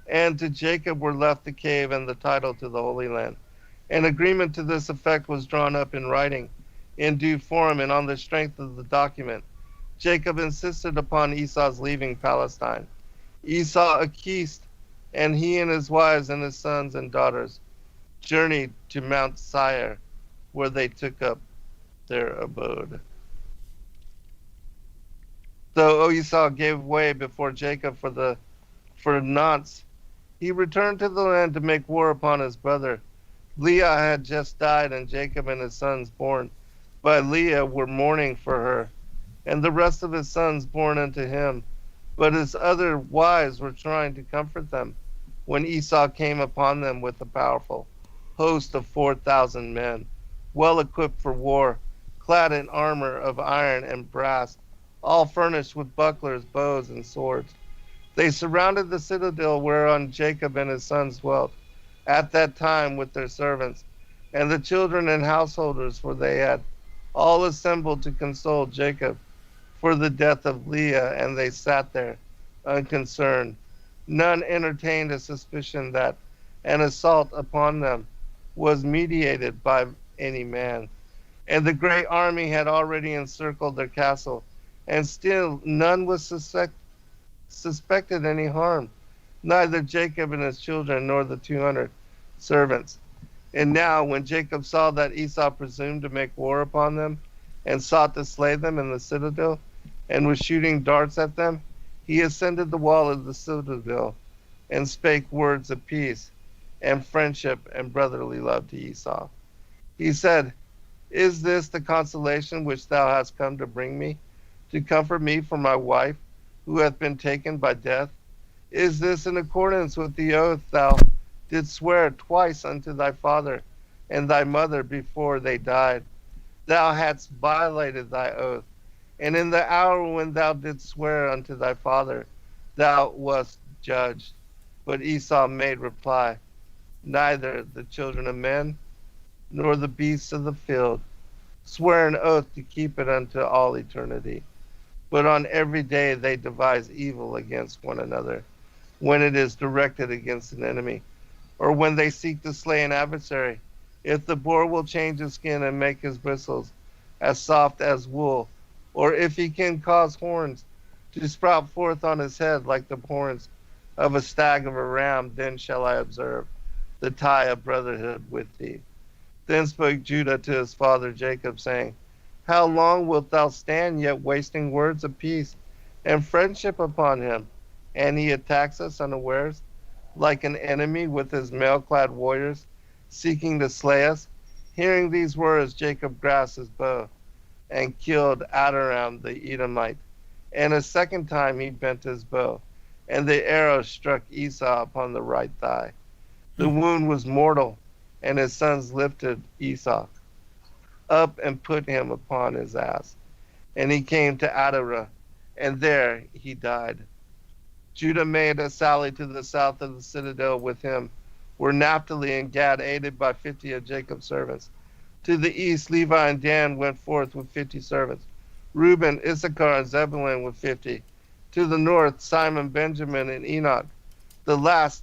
and to Jacob were left the cave and the title to the Holy Land. An agreement to this effect was drawn up in writing in due form, and on the strength of the document, Jacob insisted upon Esau's leaving Palestine. Esau acquiesced, and he and his wives and his sons and daughters journeyed to Mount Seir, where they took up their abode. Though Esau gave way before Jacob for nonce, he returned to the land to make war upon his brother. Leah had just died, and Jacob and his sons born by Leah were mourning for her, and the rest of his sons born unto him. But his other wives were trying to comfort them when Esau came upon them with a powerful host of 4,000 men, well equipped for war, clad in armor of iron and brass, all furnished with bucklers, bows, and swords. They surrounded the citadel whereon Jacob and his sons dwelt at that time with their servants, and the children and householders, for they had all assembled to console Jacob for the death of Leah, and they sat there unconcerned. None entertained a suspicion that an assault upon them was meditated by any man. And the great army had already encircled their castle, and still none was suspected any harm, neither Jacob and his children nor the 200 servants. And now, when Jacob saw that Esau presumed to make war upon them, and sought to slay them in the citadel, and was shooting darts at them, he ascended the wall of the citadel, and spake words of peace, and friendship, and brotherly love to Esau. He said, "Is this the consolation which thou hast come to bring me, to comfort me for my wife, who hath been taken by death? Is this in accordance with the oath thou didst swear twice unto thy father and thy mother before they died? Thou hadst violated thy oath, and in the hour when thou didst swear unto thy father, thou wast judged." But Esau made reply, "Neither the children of men nor the beasts of the field swear an oath to keep it unto all eternity. But on every day they devise evil against one another, when it is directed against an enemy, or when they seek to slay an adversary. If the boar will change his skin and make his bristles as soft as wool, or if he can cause horns to sprout forth on his head like the horns of a stag of a ram, then shall I observe the tie of brotherhood with thee. Then spoke Judah to his father Jacob, saying, How long wilt thou stand yet wasting words of peace and friendship upon him? And he attacks us unawares, like an enemy with his mail-clad warriors, seeking to slay us. Hearing these words, Jacob grasped his bow and killed Adoram the Edomite. And a second time he bent his bow, and the arrow struck Esau upon the right thigh. The wound was mortal, and his sons lifted Esau up and put him upon his ass. And he came to Adorah, and there he died. Judah made a sally to the south of the citadel. With him were Naphtali and Gad, aided by 50 of Jacob's servants. To the east, Levi and Dan went forth with 50 servants. Reuben, Issachar, and Zebulun with 50. To the north, Simon, Benjamin, and Enoch, the last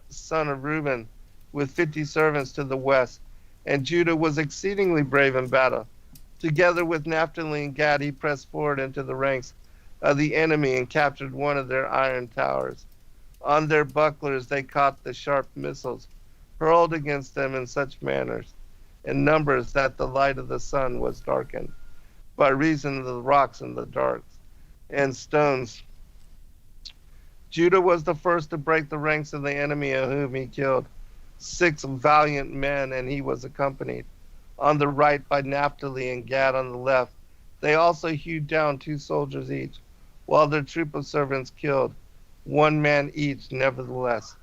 son of Reuben, with 50 servants to the west. And Judah was exceedingly brave in battle. Together with Naphtali and Gad, he pressed forward into the ranks of the enemy and captured one of their iron towers. On their bucklers they caught the sharp missiles hurled against them in such manners and numbers that the light of the sun was darkened by reason of the rocks and the darts and stones. Judah was the first to break the ranks of the enemy, of whom he killed 6 valiant men, and he was accompanied on the right by Naphtali and Gad on the left. They also hewed down 2 soldiers each, while their troop of servants killed 1 man each. Nevertheless,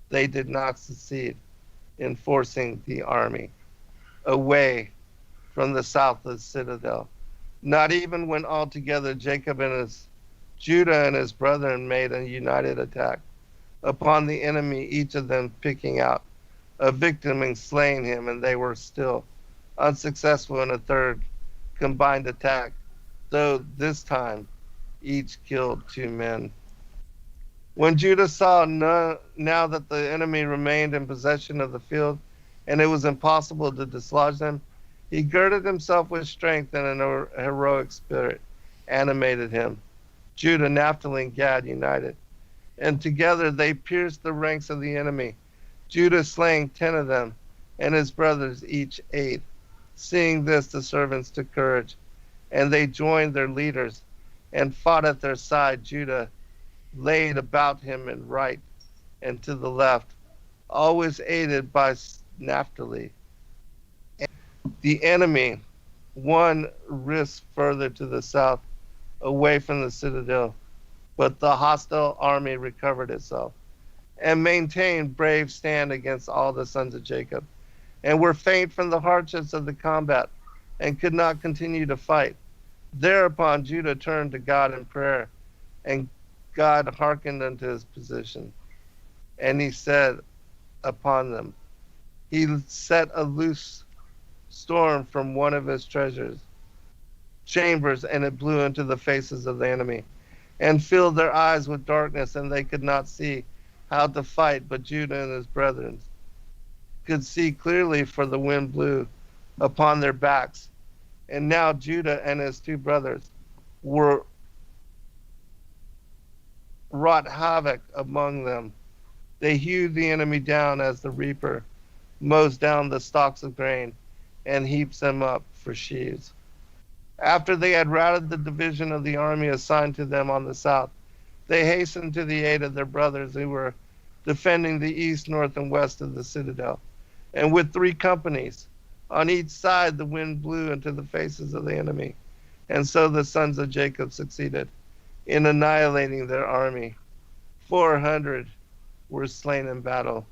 they did not succeed in forcing the army away from the south of the citadel, not even when altogether Judah and his brethren made a united attack upon the enemy, each of them picking out a victim and slaying him, and they were still unsuccessful in a third combined attack, though this time each killed 2 men. When Judah saw now that the enemy remained in possession of the field, and it was impossible to dislodge them, he girded himself with strength, and an heroic spirit animated him. Judah, Naphtali, and Gad united, and together they pierced the ranks of the enemy, Judah slaying 10 of them, and his brothers each 8. Seeing this, the servants took courage, and they joined their leaders and fought at their side. Judah laid about him in right and to the left, always aided by Naphtali. The enemy, one risk further to the south, away from the citadel, but the hostile army recovered itself and maintained brave stand against all the sons of Jacob, and were faint from the hardships of the combat, and could not continue to fight. Thereupon Judah turned to God in prayer, and God hearkened unto his position. And he said upon them, he set a loose storm from one of his treasures chambers, and it blew into the faces of the enemy, and filled their eyes with darkness, and they could not see how to fight. But Judah and his brethren could see clearly, for the wind blew upon their backs. And now Judah and his 2 brothers were wrought havoc among them. They hewed the enemy down as the reaper mows down the stalks of grain and heaps them up for sheaves. After they had routed the division of the army assigned to them on the south, they hastened to the aid of their brothers who were defending the east, north, and west of the citadel. And with 3 companies on each side, the wind blew into the faces of the enemy. And so the sons of Jacob succeeded in annihilating their army. 400 were slain in battle,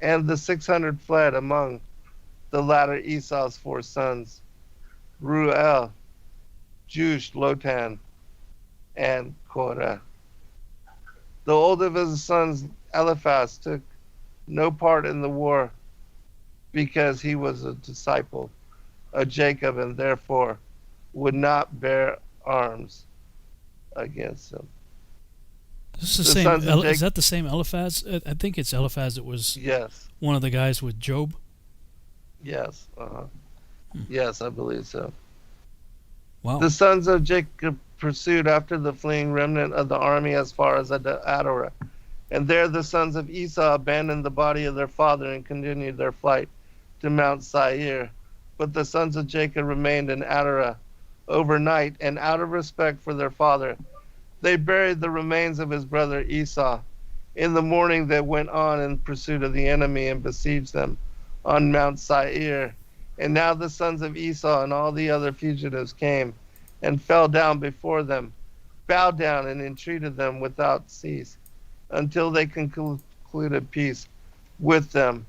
and the 600 fled, among the latter Esau's 4 sons, Ruel, Jush, Lotan, and Korah. The older of his sons, Eliphaz, took no part in the war, because he was a disciple of Jacob, and therefore would not bear arms against him. This is the same. Is that the same Eliphaz? I think it's Eliphaz. It was yes, one of the guys with Job. Yes. Yes, I believe so. Wow. The sons of Jacob pursued after the fleeing remnant of the army as far as Adorah. And there the sons of Esau abandoned the body of their father and continued their flight to Mount Seir. But the sons of Jacob remained in Adorah overnight, and out of respect for their father, they buried the remains of his brother Esau. In the morning they went on in pursuit of the enemy and besieged them on Mount Seir. And now the sons of Esau and all the other fugitives came and fell down before them, bowed down and entreated them without cease, until they concluded peace with them.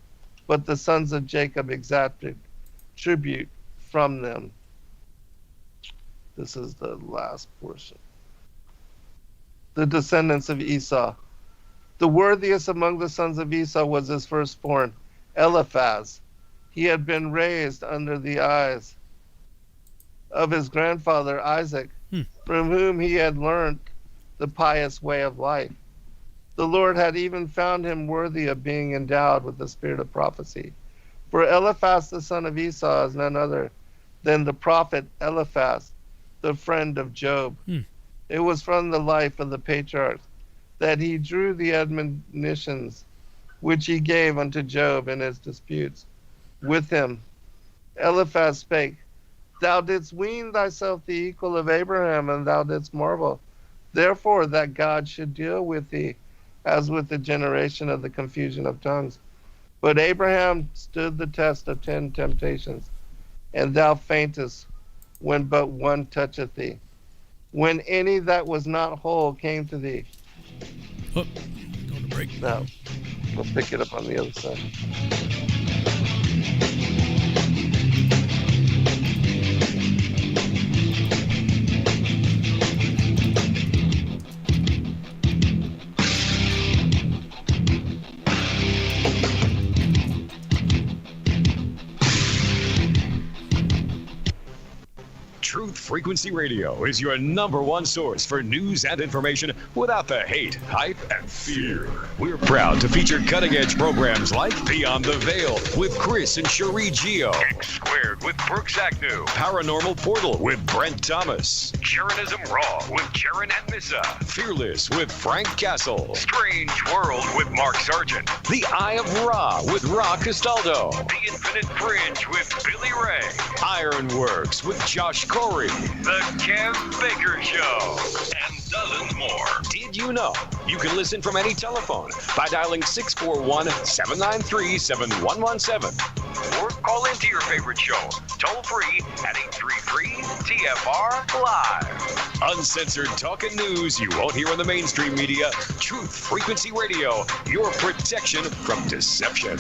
But the sons of Jacob exacted tribute from them. This is the last portion. The descendants of Esau. The worthiest among the sons of Esau was his firstborn, Eliphaz. He had been raised under the eyes of his grandfather Isaac, from whom he had learnt the pious way of life. The Lord had even found him worthy of being endowed with the spirit of prophecy. For Eliphaz the son of Esau is none other than the prophet Eliphaz, the friend of Job. It was from the life of the patriarchs that he drew the admonitions which he gave unto Job in his disputes with him. Eliphaz spake, Thou didst wean thyself the equal of Abraham, and thou didst marvel, therefore, that God should deal with thee as with the generation of the confusion of tongues. But Abraham stood the test of 10 temptations, and thou faintest when but one toucheth thee. When any that was not whole came to thee. Going to break. Now, we'll pick it up on the other side. Truth Frequency Radio is your #1 source for news and information without the hate, hype, and fear. We're proud to feature cutting-edge programs like Beyond the Veil with Chris and Cherie Geo, X Squared with Brooks Agnew, Paranormal Portal with Brent Thomas, Jaronism Raw with Jaron and Missa, Fearless with Frank Castle, Strange World with Mark Sargent, The Eye of Ra with Ra Castaldo, The Infinite Fringe with Billy Ray, Ironworks with Josh Corey, The Kev Baker Show, and dozens more. Did you know you can listen from any telephone by dialing 641-793-7117 or call into your favorite show toll free at 833-TFR Live. Uncensored talk and news you won't hear on the mainstream media. Truth Frequency Radio, your protection from deception.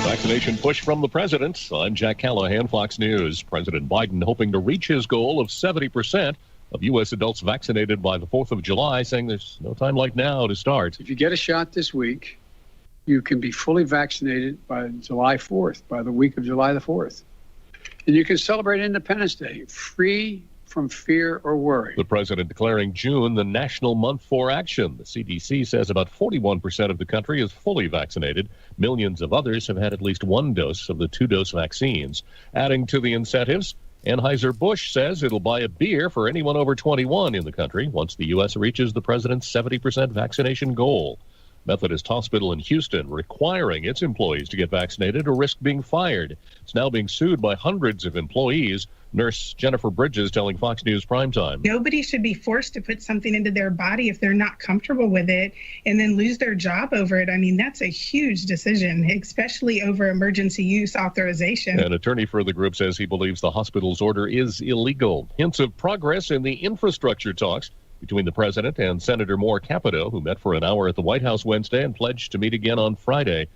Vaccination push from the president. I'm Jack Callahan, Fox News. President Biden hoping to reach his goal of 70% of U.S. adults vaccinated by the 4th of July, saying there's no time like now to start. If you get a shot this week, you can be fully vaccinated by July 4th, by the week of July the 4th. And you can celebrate Independence Day free from fear or worry. The president declaring June the National Month for Action. The CDC says about 41% of the country is fully vaccinated. Millions of others have had at least one dose of the 2-dose vaccines. Adding to the incentives, Anheuser-Busch says it'll buy a beer for anyone over 21 in the country once the U.S. reaches the president's 70% vaccination goal. Methodist Hospital in Houston requiring its employees to get vaccinated or risk being fired. It's now being sued by hundreds of employees. Nurse Jennifer Bridges telling Fox News Primetime. Nobody should be forced to put something into their body if they're not comfortable with it and then lose their job over it. I mean, that's a huge decision, especially over emergency use authorization. An attorney for the group says he believes the hospital's order is illegal. Hints of progress in the infrastructure talks between the president and Senator Moore Capito, who met for an hour at the White House Wednesday and pledged to meet again on Friday.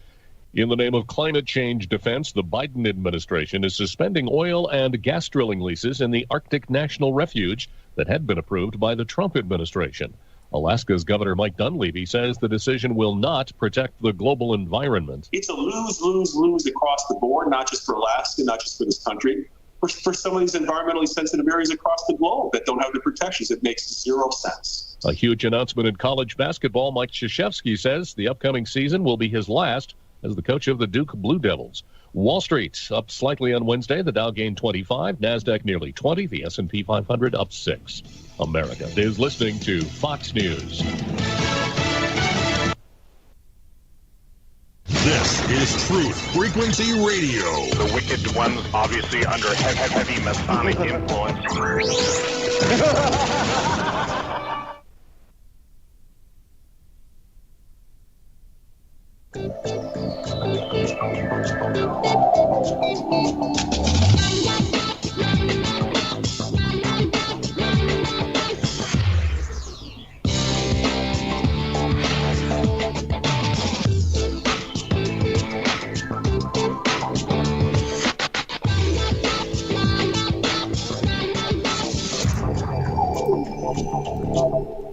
In the name of climate change defense, the Biden administration is suspending oil and gas drilling leases in the Arctic National Refuge that had been approved by the Trump administration. Alaska's Governor Mike Dunleavy says the decision will not protect the global environment. It's a lose-lose-lose across the board, not just for Alaska, not just for this country. For some of these environmentally sensitive areas across the globe that don't have the protections, it makes zero sense. A huge announcement in college basketball. Mike Krzyzewski says the upcoming season will be his last as the coach of the Duke Blue Devils. Wall Street up slightly on Wednesday. The Dow gained 25, NASDAQ nearly 20, the S&P 500 up 6. America is listening to Fox News. This is Truth Frequency Radio. The wicked ones obviously under heavy Masonic influence.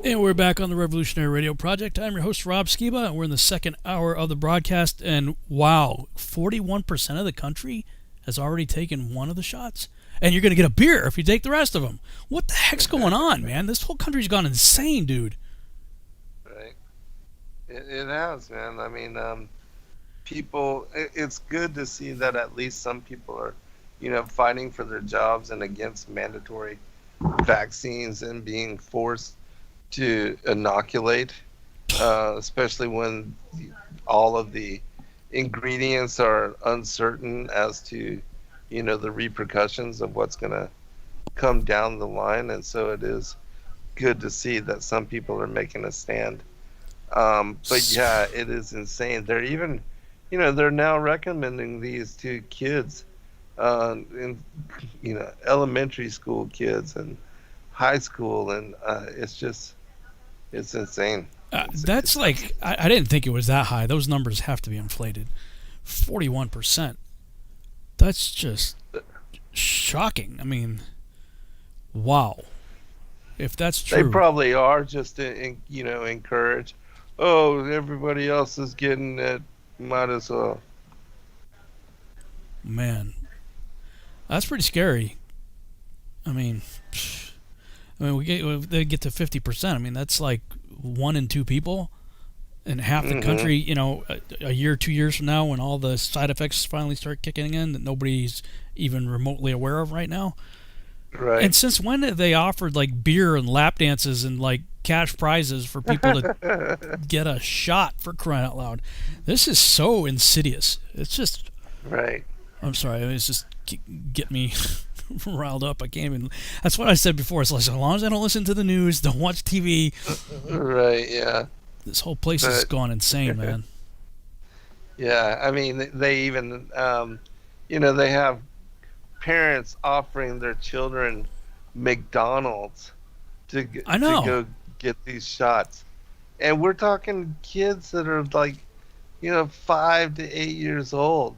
And we're back on the Revolutionary Radio Project. I'm your host, Rob Skiba, and we're in the second hour of the broadcast. And wow, 41% of the country has already taken one of the shots. And you're going to get a beer if you take the rest of them. What the heck's going on, man? This whole country's gone insane, dude. Right. It has, man. I mean, people, it's good to see that at least some people are, fighting for their jobs and against mandatory vaccines and being forced to inoculate, especially when all of the ingredients are uncertain as to, the repercussions of what's going to come down the line. And so it is good to see that some people are making a stand. But yeah, it is insane. They're even, they're now recommending these to kids, in, elementary school kids and high school. And it's insane. That's like, I didn't think it was that high. Those numbers have to be inflated. 41%. That's just shocking. I mean, wow. If that's true. They probably are just to, encourage. Oh, everybody else is getting it. Might as well. Man. That's pretty scary. I mean, they get to 50%. I mean, that's like 1 in 2 people, and half the country. A year, 2 years from now, when all the side effects finally start kicking in that nobody's even remotely aware of right now. Right. And since when have they offered like beer and lap dances and like cash prizes for people to get a shot, for crying out loud? This is so insidious. It's just. Right. I'm sorry. It's just get me riled up. I can't even. That's what I said before. It's like, as long as I don't listen to the news, don't watch TV. Right. Yeah. This whole place has gone insane, man. Yeah. I mean, they even, they have parents offering their children McDonald's to go get these shots, and we're talking kids that are like, 5 to 8 years old.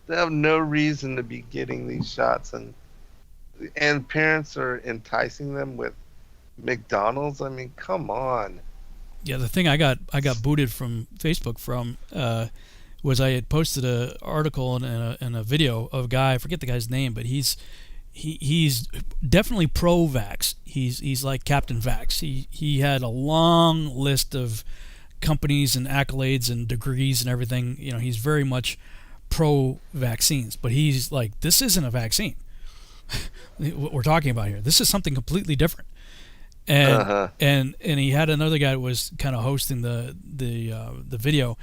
They have no reason to be getting these shots, and parents are enticing them with McDonald's. I mean, come on. Yeah, the thing I got booted from Facebook from was I had posted an article and a video of a guy. I forget the guy's name, but he's definitely pro-vax. He's like Captain Vax. He had a long list of companies and accolades and degrees and everything. He's very much pro-vaccines, but he's like, this isn't a vaccine. What we're talking about here, this is something completely different. And and he had another guy that was kind of hosting the video,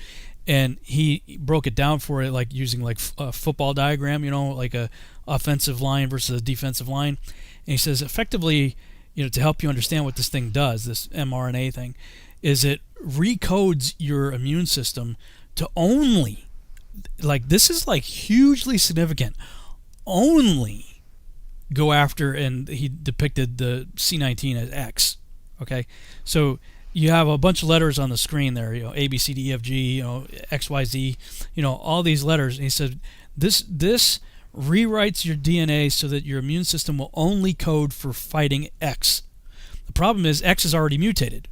and he broke it down for it like using like a football diagram, like a offensive line versus a defensive line. And he says effectively, to help you understand what this thing does, this mRNA thing, is it recodes your immune system to only, like, this is like hugely significant, only go after, and he depicted the C19 as X. Okay, so you have a bunch of letters on the screen there, A, B, C, D, E, F, G, X, Y, Z, all these letters. And he said this rewrites your DNA so that your immune system will only code for fighting X. The problem is X is already mutated.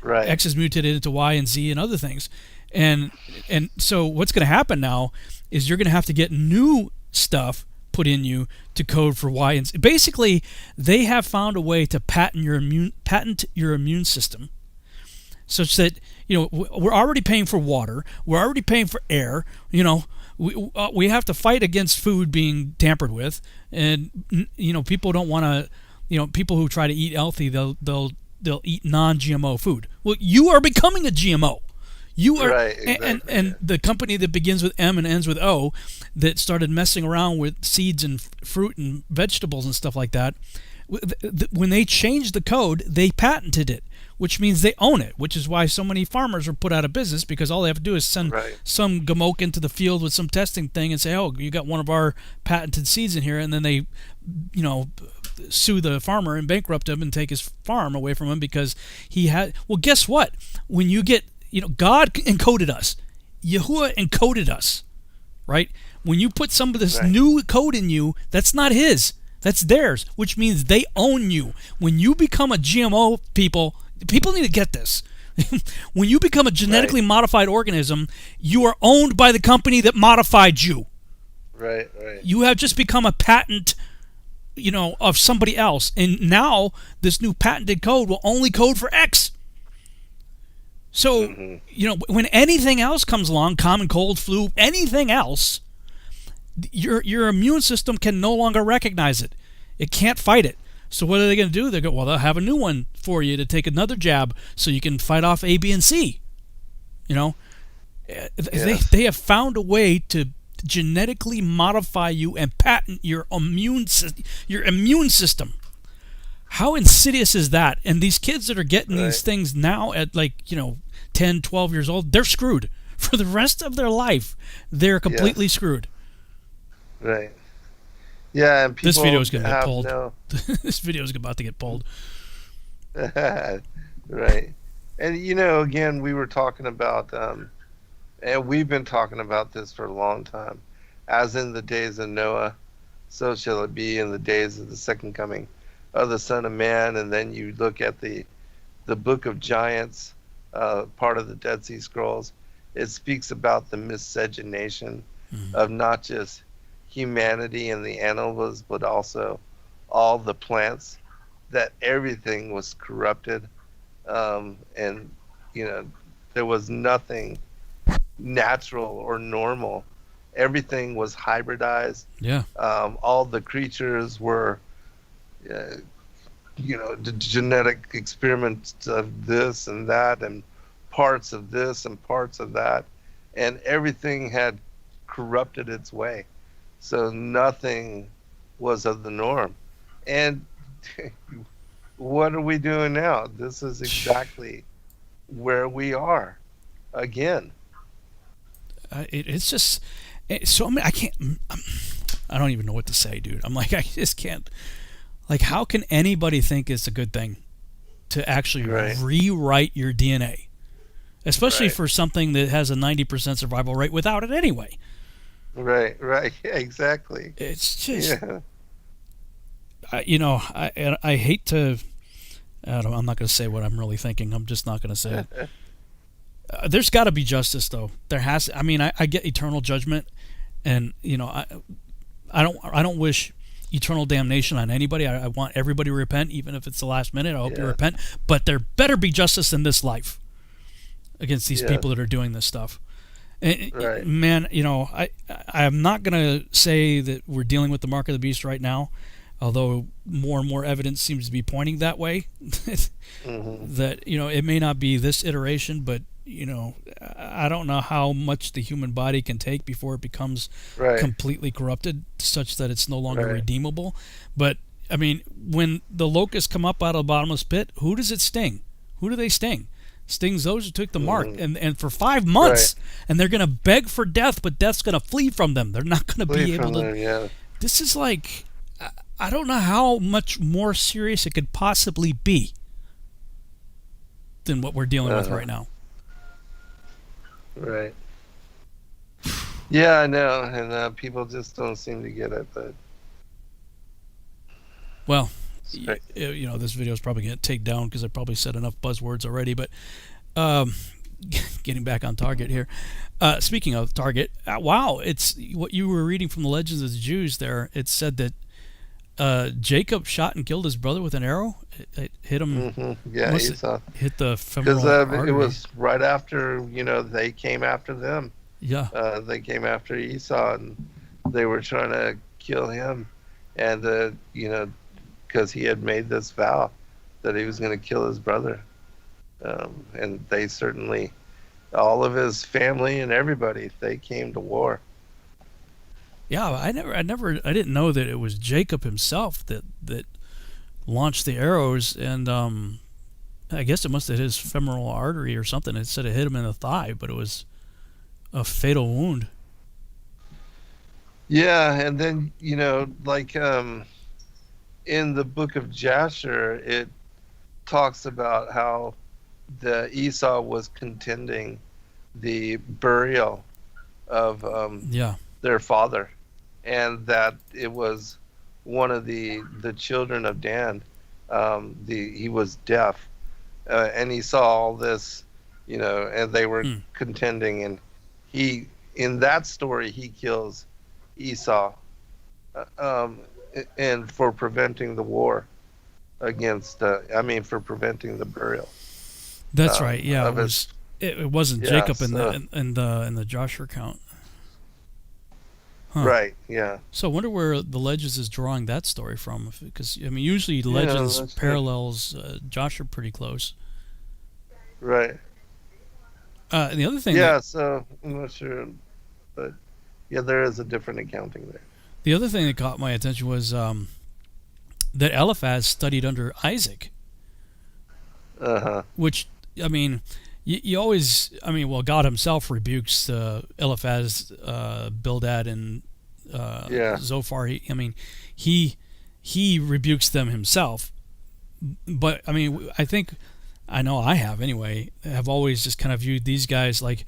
Right. X is mutated into Y and Z and other things, and so what's going to happen now is you're going to have to get new stuff put in you to code for Y and Z. Basically, they have found a way to patent your immune system, such that we're already paying for water, we're already paying for air. We have to fight against food being tampered with, and people don't want to. People who try to eat healthy, they'll eat non-GMO food. Well, you are becoming a GMO. You are, right, exactly. and the company that begins with M and ends with O, that started messing around with seeds and fruit and vegetables and stuff like that. When they changed the code, they patented it, which means they own it. Which is why so many farmers are put out of business, because all they have to do is send some gamoke into the field with some testing thing and say, "Oh, you got one of our patented seeds in here," and then they, sue the farmer and bankrupt him and take his farm away from him because he had. Well, guess what? When you get God encoded us. Yahuwah encoded us, right? When you put some of this new code in you, that's not his. That's theirs, which means they own you. When you become a GMO, people need to get this. When you become a genetically modified organism, you are owned by the company that modified you. Right. You have just become a patent, of somebody else. And now this new patented code will only code for X. So, when anything else comes along, common cold, flu, anything else, your immune system can no longer recognize it. It can't fight it. So what are they going to do? They'll have a new one for you to take another jab so you can fight off A, B, and C. They have found a way to genetically modify you and patent your immune system. How insidious is that? And these kids that are getting these things now at 10, 12 years old, they're screwed. For the rest of their life, they're completely screwed. Right. Yeah, and people this video is going to get pulled. This video is about to get pulled. Right. And, again, we were talking about, and we've been talking about this for a long time. As in the days of Noah, so shall it be in the days of the second coming of the Son of Man. And then you look at the Book of Giants, part of the Dead Sea Scrolls. It speaks about the miscegenation of not just humanity and the animals, but also all the plants, that everything was corrupted. And, there was nothing natural or normal. Everything was hybridized. Yeah. All the creatures were the genetic experiments of this and that, and parts of this and parts of that, and everything had corrupted its way. So nothing was of the norm. And what are we doing now? This is exactly where we are again. It's just so. I don't even know what to say, dude. I'm like, I just can't. Like, how can anybody think it's a good thing to actually rewrite your DNA, especially for something that has a 90% survival rate without it anyway? Right, exactly. It's just, I hate to. I'm not going to say what I'm really thinking. I'm just not going to say it. There's got to be justice, though. There has. I mean, I get eternal judgment, and I don't wish eternal damnation on anybody. I want everybody to repent, even if it's the last minute. I hope you repent. But there better be justice in this life against these people that are doing this stuff. And, man, I'm not going to say that we're dealing with the mark of the beast right now, although more and more evidence seems to be pointing that way. That, it may not be this iteration, but I don't know how much the human body can take before it becomes completely corrupted, such that it's no longer redeemable. But I mean, when the locusts come up out of the bottomless pit, who does it sting? Who do they sting? Stings those who took the mark, and for 5 months, and they're going to beg for death, but death's going to flee from them. They're not going to be able to. This is like, I don't know how much more serious it could possibly be than what we're dealing with right now. Right. Yeah, I know, and people just don't seem to get it. But well, this video is probably going to take down because I probably said enough buzzwords already. But getting back on target here. Speaking of target, wow, it's what you were reading from the Legends of the Jews there. It said that Jacob shot and killed his brother with an arrow. It hit him. Yeah, Esau. Hit the femoral Because artery. it was right after, they came after them. Yeah. They came after Esau, and they were trying to kill him. And, because he had made this vow that he was going to kill his brother. And they certainly, all of his family and everybody, they came to war. Yeah, I didn't know that it was Jacob himself that launched the arrows, and I guess it must have hit his femoral artery or something. It said it hit him in the thigh, but it was a fatal wound. Yeah, and then, in the book of Jasher, it talks about how the Esau was contending the burial of their father, and that it was one of the children of Dan. He was deaf, and he saw all this, and they were contending, and in that story he kills Esau, and for preventing the war against, for preventing the burial. That's right. Yeah, it wasn't Jacob in the Jasher count. Huh. Right. Yeah. So I wonder where the Legends is drawing that story from, because usually the Legends parallels Jasher pretty close. Right. And the other thing. Yeah. So I'm not sure, but yeah, there is a different accounting there. The other thing that caught my attention was that Eliphaz studied under Isaac. Which, you always, God himself rebukes Eliphaz, Bildad, and Zophar. He rebukes them himself. But, I know I have anyway, have always just kind of viewed these guys like,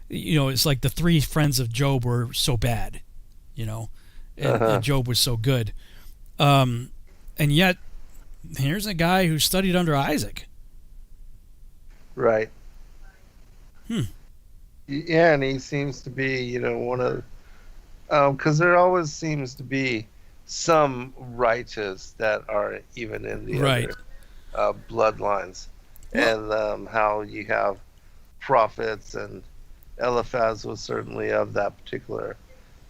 it's like the three friends of Job were so bad, and Job was so good. And yet, here's a guy who studied under Isaac. Right. Yeah, and he seems to be, one of, because there always seems to be some righteous that are even in the other bloodlines, and how you have prophets, and Eliphaz was certainly of that particular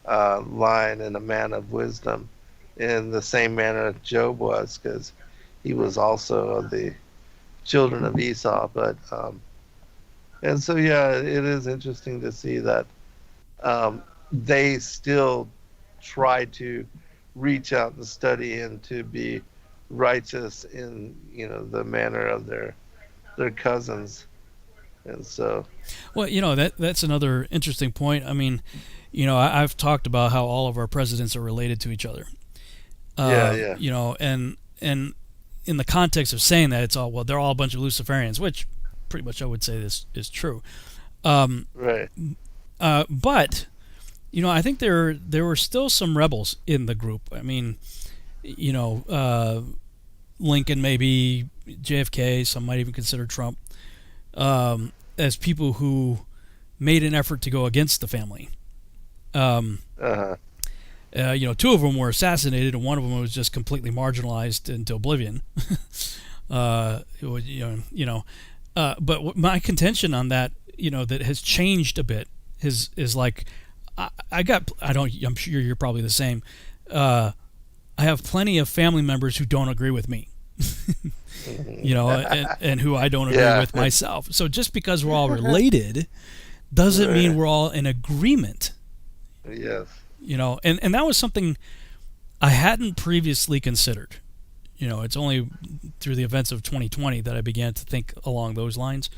line and a man of wisdom in the same manner that Job was, because he was also of the children of Esau. But and so it is interesting to see that they still try to reach out and study and to be righteous in the manner of their cousins. And so that's another interesting point. I've talked about how all of our presidents are related to each other. And in the context of saying that, it's all, they're all a bunch of Luciferians, which pretty much I would say this is true. Right. But, I think there were still some rebels in the group. Lincoln, maybe JFK, some might even consider Trump, as people who made an effort to go against the family. Two of them were assassinated, and one of them was just completely marginalized into oblivion. But my contention on that, that has changed a bit is like, I'm sure you're probably the same. I have plenty of family members who don't agree with me, and who I don't agree with myself. So just because we're all related doesn't mean we're all in agreement. Yes. And that was something I hadn't previously considered. It's only through the events of 2020 that I began to think along those lines.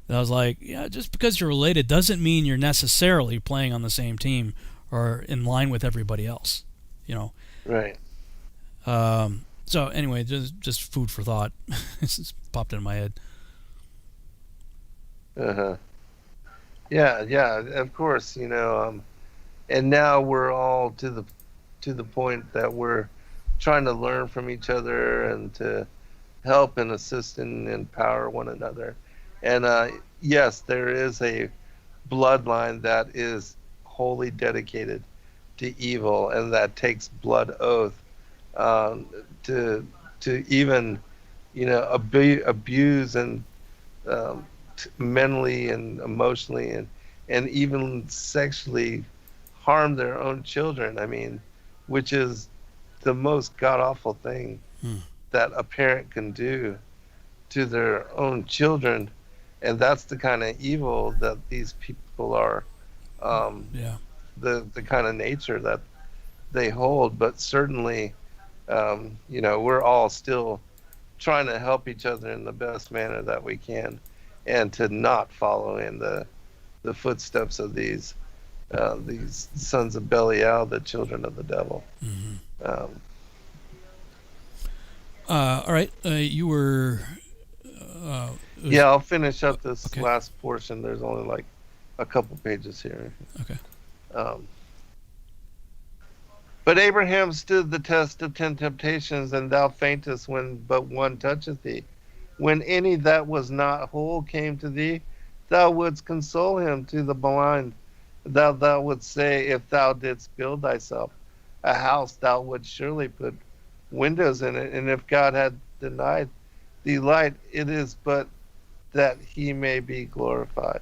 And I was like, just because you're related doesn't mean you're necessarily playing on the same team or in line with everybody else. Right. So anyway, just food for thought. This just popped into my head. Yeah, of course, and now we're all to the point that we're trying to learn from each other and to help and assist and empower one another. And yes, there is a bloodline that is wholly dedicated to evil and that takes blood oath um, to even abuse and mentally and emotionally and even sexually harm their own children. I mean, which is the most god awful thing that a parent can do to their own children, and that's the kind of evil that these people are. Yeah. The kind of nature that they hold, but certainly, we're all still trying to help each other in the best manner that we can, and to not follow in the footsteps of these sons of Belial, the children of the devil. All right. You were. Yeah, I'll finish up this last portion. There's only like a couple pages here. Okay. But Abraham stood the test of 10 temptations, and thou faintest when but one toucheth thee. When any that was not whole came to thee, thou wouldst console him to the blind. Thou wouldst say, if thou didst build thyself a house, thou wouldst surely put windows in it. And if God had denied thee light, it is but that he may be glorified.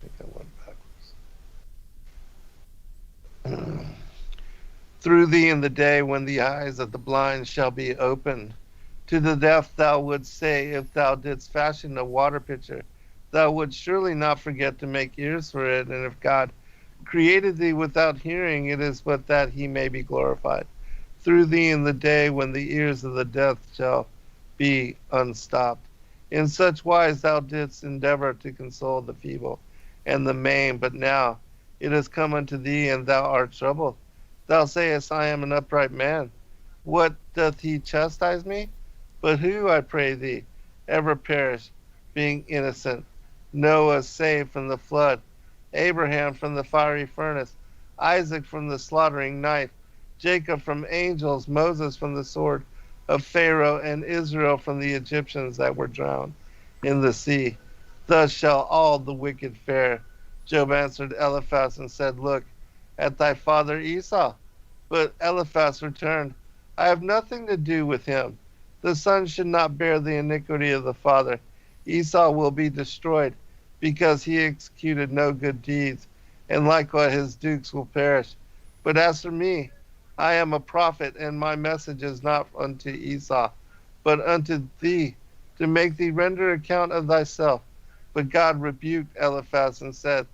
I think I went backwards. Through thee in the day when the eyes of the blind shall be opened. To the deaf thou wouldst say, if thou didst fashion a water pitcher, thou wouldst surely not forget to make ears for it. And if God created thee without hearing, it is but that he may be glorified. Through thee in the day when the ears of the deaf shall be unstopped. In such wise thou didst endeavor to console the feeble and the maimed, but now it is come unto thee, and thou art troubled. Thou sayest, I am an upright man. What doth he chastise me? But who, I pray thee, ever perished, being innocent? Noah saved from the flood, Abraham from the fiery furnace, Isaac from the slaughtering knife, Jacob from angels, Moses from the sword of Pharaoh, and Israel from the Egyptians that were drowned in the sea. Thus shall all the wicked fare. Job answered Eliphaz and said, look at thy father Esau. But Eliphaz returned, I have nothing to do with him. The son should not bear the iniquity of the father. Esau will be destroyed because he executed no good deeds, and likewise his dukes will perish. But as for me, I am a prophet, and my message is not unto Esau, but unto thee, to make thee render account of thyself. But God rebuked Eliphaz and said,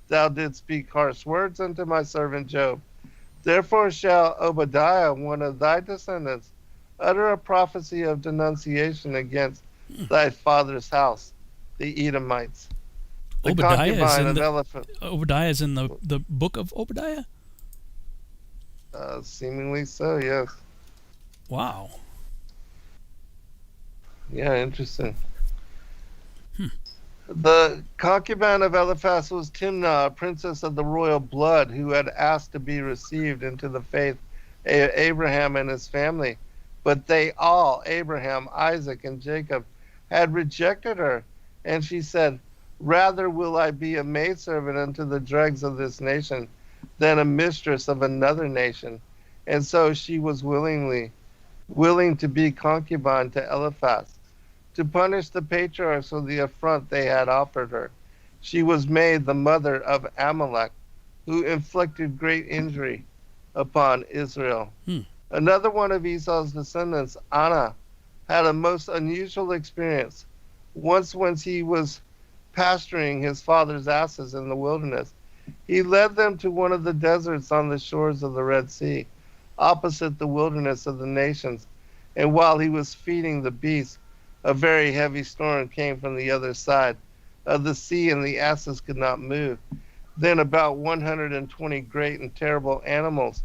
thou didst speak harsh words unto my servant Job. Therefore shall Obadiah, one of thy descendants, utter a prophecy of denunciation against thy father's house, the Edomites. The concubine of Eliphaz. Obadiah is in the book of Obadiah? Seemingly so, yes. Wow. Yeah, interesting. The concubine of Eliphaz was Timnah, a princess of the royal blood, who had asked to be received into the faith of Abraham and his family. But they all, Abraham, Isaac, and Jacob, had rejected her. And she said, rather will I be a maidservant unto the dregs of this nation than a mistress of another nation. And so she was willing to be concubine to Eliphaz, to punish the patriarchs for the affront they had offered her. She was made the mother of Amalek, who inflicted great injury upon Israel. Another one of Esau's descendants, Anna, had a most unusual experience. Once when he was pasturing his father's asses in the wilderness, he led them to one of the deserts on the shores of the Red Sea, opposite the wilderness of the nations. And while he was feeding the beasts, a very heavy storm came from the other side of the sea, and the asses could not move. Then about 120 great and terrible animals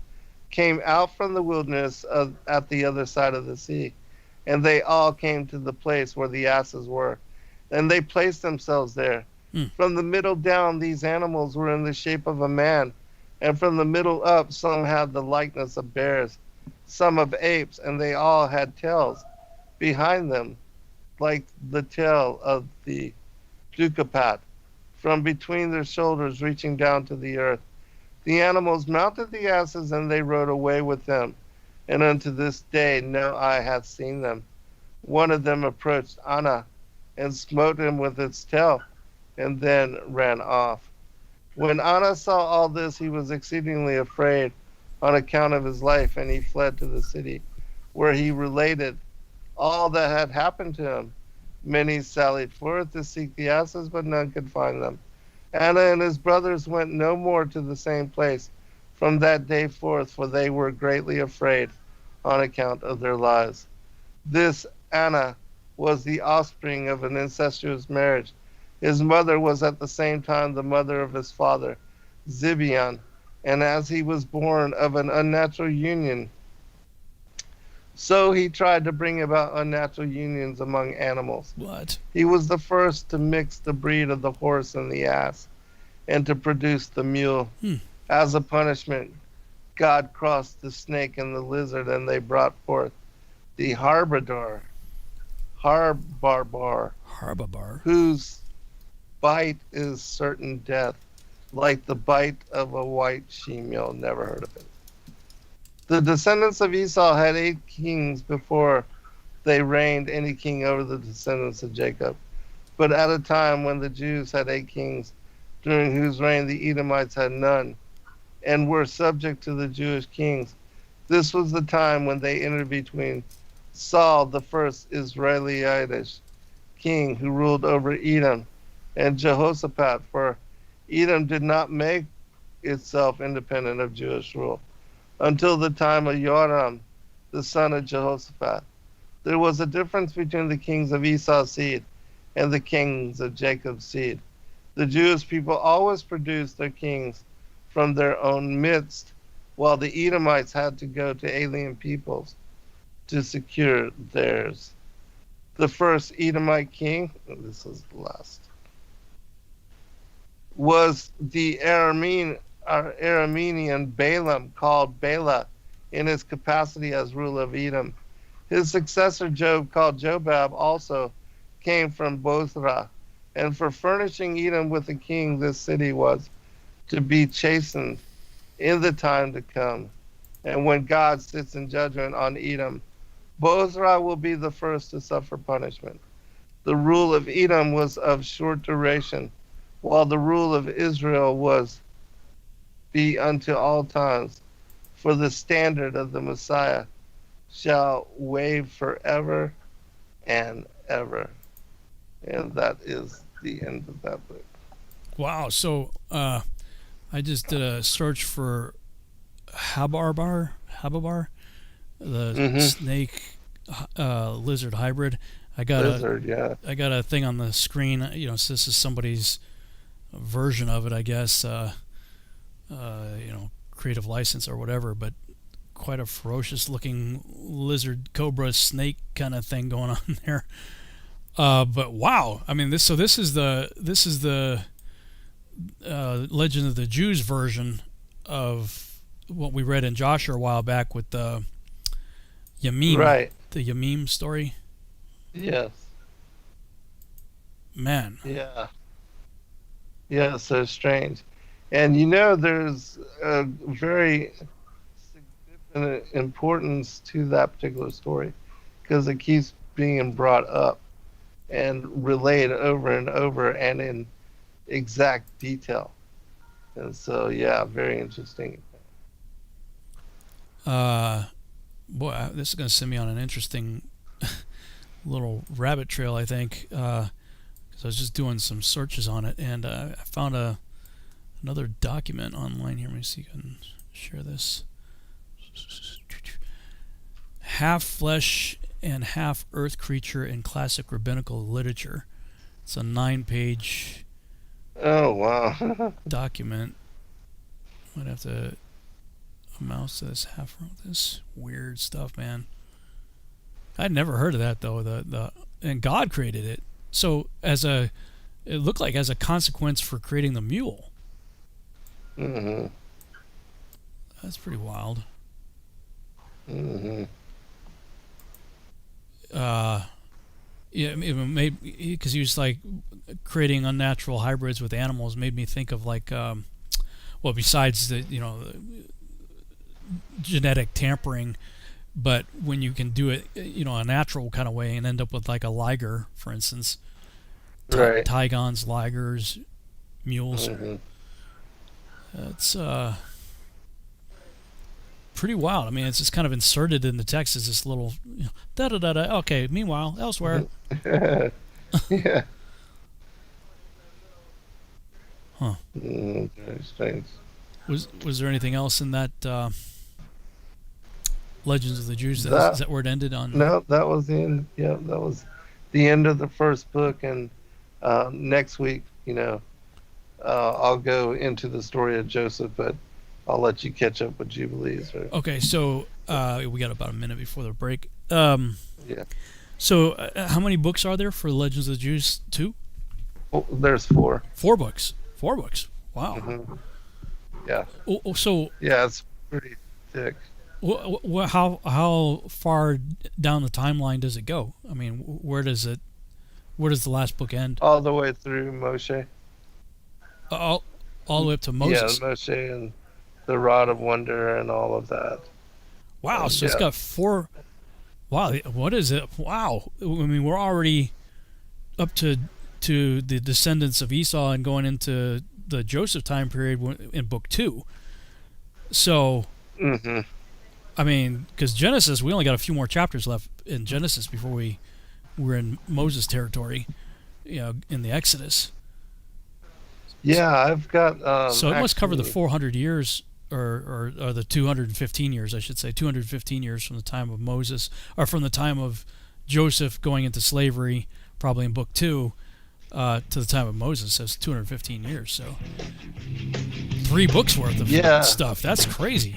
came out from the wilderness at the other side of the sea, and they all came to the place where the asses were, and they placed themselves there. From the middle down, these animals were in the shape of a man, and from the middle up, some had the likeness of bears, some of apes, and they all had tails. behind them, like the tail of the ducapat, from between their shoulders reaching down to the earth. The animals mounted the asses, and they rode away with them. And unto this day no eye hath seen them. One of them approached Anna, and smote him with its tail, and then ran off. When Anna saw all this, he was exceedingly afraid on account of his life, and he fled to the city, where he related all that had happened to him. Many sallied forth to seek the asses, but none could find them. Anna and his brothers went no more to the same place from that day forth, for they were greatly afraid on account of their lives. This Anna was the offspring of an incestuous marriage. His mother was at the same time the mother of his father, Zibeon, and as he was born of an unnatural union, so he tried to bring about unnatural unions among animals. What? He was the first to mix the breed of the horse and the ass, and to produce the mule. As a punishment, God crossed the snake and the lizard, and they brought forth the Harbabar, whose bite is certain death, like the bite of a white she-mule. Never heard of it. The descendants of Esau had 8 kings before they reigned any king over the descendants of Jacob. But at a time when the Jews had 8 kings, during whose reign the Edomites had none, and were subject to the Jewish kings, this was the time when they entered between Saul, the first Israelitish king who ruled over Edom, and Jehoshaphat, for Edom did not make itself independent of Jewish rule until the time of Joram, the son of Jehoshaphat. There was a difference between the kings of Esau's seed and the kings of Jacob's seed. The Jewish people always produced their kings from their own midst, while the Edomites had to go to alien peoples to secure theirs. The first Edomite king, this is the last, was the Aramean Balaam, called Bala, in his capacity as ruler of Edom. His successor Job, called Jobab, also came from Bozrah, and for furnishing Edom with a king, this city was to be chastened in the time to come. And when God sits in judgment on Edom, Bozrah will be the first to suffer punishment. The rule of Edom was of short duration, while the rule of Israel was be unto all times. For the standard of the Messiah shall wave forever and ever. And that is the end of that book. Wow. So I just did a search for Hababar, the snake lizard hybrid. I got I got a thing on the screen. You know, so this is somebody's version of it, I guess. Creative license or whatever, but quite a ferocious looking lizard, cobra, snake kind of thing going on there. But wow, I mean, this is the Legend of the Jews version of what we read in Jasher a while back with the Yamim, right? The Yamim story. Yes. Man. Yeah, so strange. And there's a very significant importance to that particular story because it keeps being brought up and relayed over and over and in exact detail. And so, yeah, very interesting. Boy, this is going to send me on an interesting little rabbit trail, I think, because I was just doing some searches on it, and I found another document online here. Let me see if I can share this. Half flesh and half earth creature in classic rabbinical literature. It's a 9-page document. Might have to mouse to this this weird stuff, man. I'd never heard of that though. And God created it. So it looked like as a consequence for creating the mule. Mm-hmm. That's pretty wild. Mm-hmm. maybe because he was like creating unnatural hybrids with animals, made me think of like, well, besides the genetic tampering, but when you can do it, a natural kind of way and end up with like a liger, for instance, Right. Tigons, ligers, mules. Mm-hmm. It's pretty wild. I mean, it's just kind of inserted in the text as this little da da da da. Okay. Meanwhile, elsewhere. Yeah. Huh. Very strange. Was there anything else in that Legends of the Jews? Is that where it ended on? No, that was the end. Yeah, that was the end of the first book. And next week, I'll go into the story of Joseph, but I'll let you catch up with Jubilees. Right? Okay, so we got about a minute before the break. Yeah. So how many books are there for Legends of the Jews 2? Oh, there's 4. 4 books. 4 books. Wow. Mm-hmm. Yeah. So yeah, it's pretty thick. How far down the timeline does it go? I mean, where does the last book end? All the way through Moshe. All the way up to Moses. Yeah, Moshe and the Rod of Wonder and all of that. Wow, so it's got 4. Wow, what is it? Wow. I mean, we're already up to the descendants of Esau and going into the Joseph time period in book 2. So, I mean, because Genesis, we only got a few more chapters left in Genesis before we're in Moses territory, in the Exodus. Yeah, I've got. So it must cover the 400 years, or the 215 years, I should say, 215 years from the time of Moses, or from the time of Joseph going into slavery, probably in book 2, to the time of Moses. That's 215 years. So 3 books worth of stuff. That's crazy.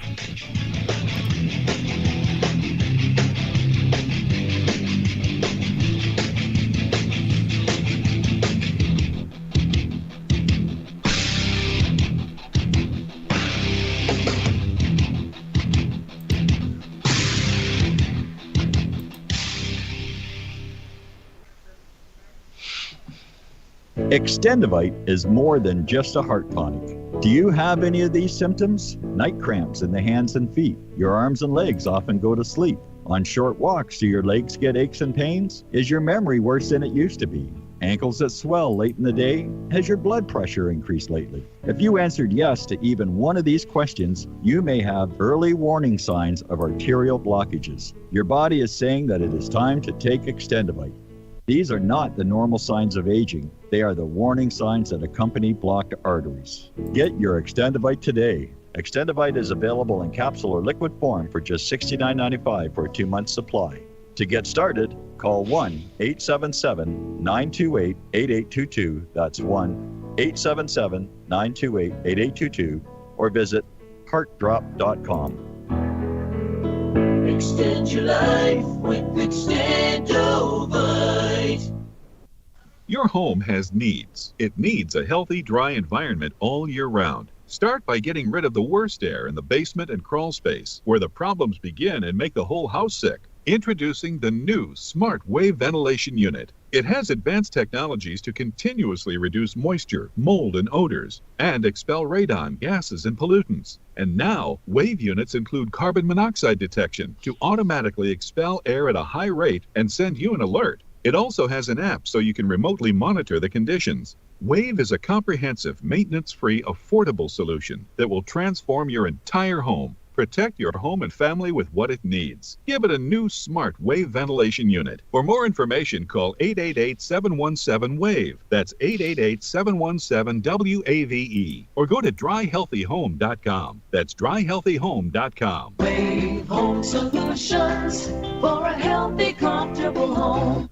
Extendivite is more than just a heart tonic. Do you have any of these symptoms? Night cramps in the hands and feet. Your arms and legs often go to sleep. On short walks, do your legs get aches and pains? Is your memory worse than it used to be? Ankles that swell late in the day? Has your blood pressure increased lately? If you answered yes to even one of these questions, you may have early warning signs of arterial blockages. Your body is saying that it is time to take Extendivite. These are not the normal signs of aging. They are the warning signs that accompany blocked arteries. Get your Extendivite today. Extendivite is available in capsule or liquid form for just $69.95 for a 2-month supply. To get started, call 1-877-928-8822. That's 1-877-928-8822. Or visit heartdrop.com. Extend your life with Extendivite. Your home has needs. It needs a healthy, dry environment all year round. Start by getting rid of the worst air in the basement and crawl space, where the problems begin and make the whole house sick. Introducing the new Smart Wave Ventilation Unit. It has advanced technologies to continuously reduce moisture, mold, and odors, and expel radon, gases, and pollutants. And now, Wave units include carbon monoxide detection to automatically expel air at a high rate and send you an alert. It also has an app so you can remotely monitor the conditions. Wave is a comprehensive, maintenance-free, affordable solution that will transform your entire home. Protect your home and family with what it needs. Give it a new Smart Wave Ventilation Unit. For more information, call 888-717-WAVE. That's 888-717-WAVE. Or go to dryhealthyhome.com. That's dryhealthyhome.com. Wave Home Solutions for a healthy, comfortable home.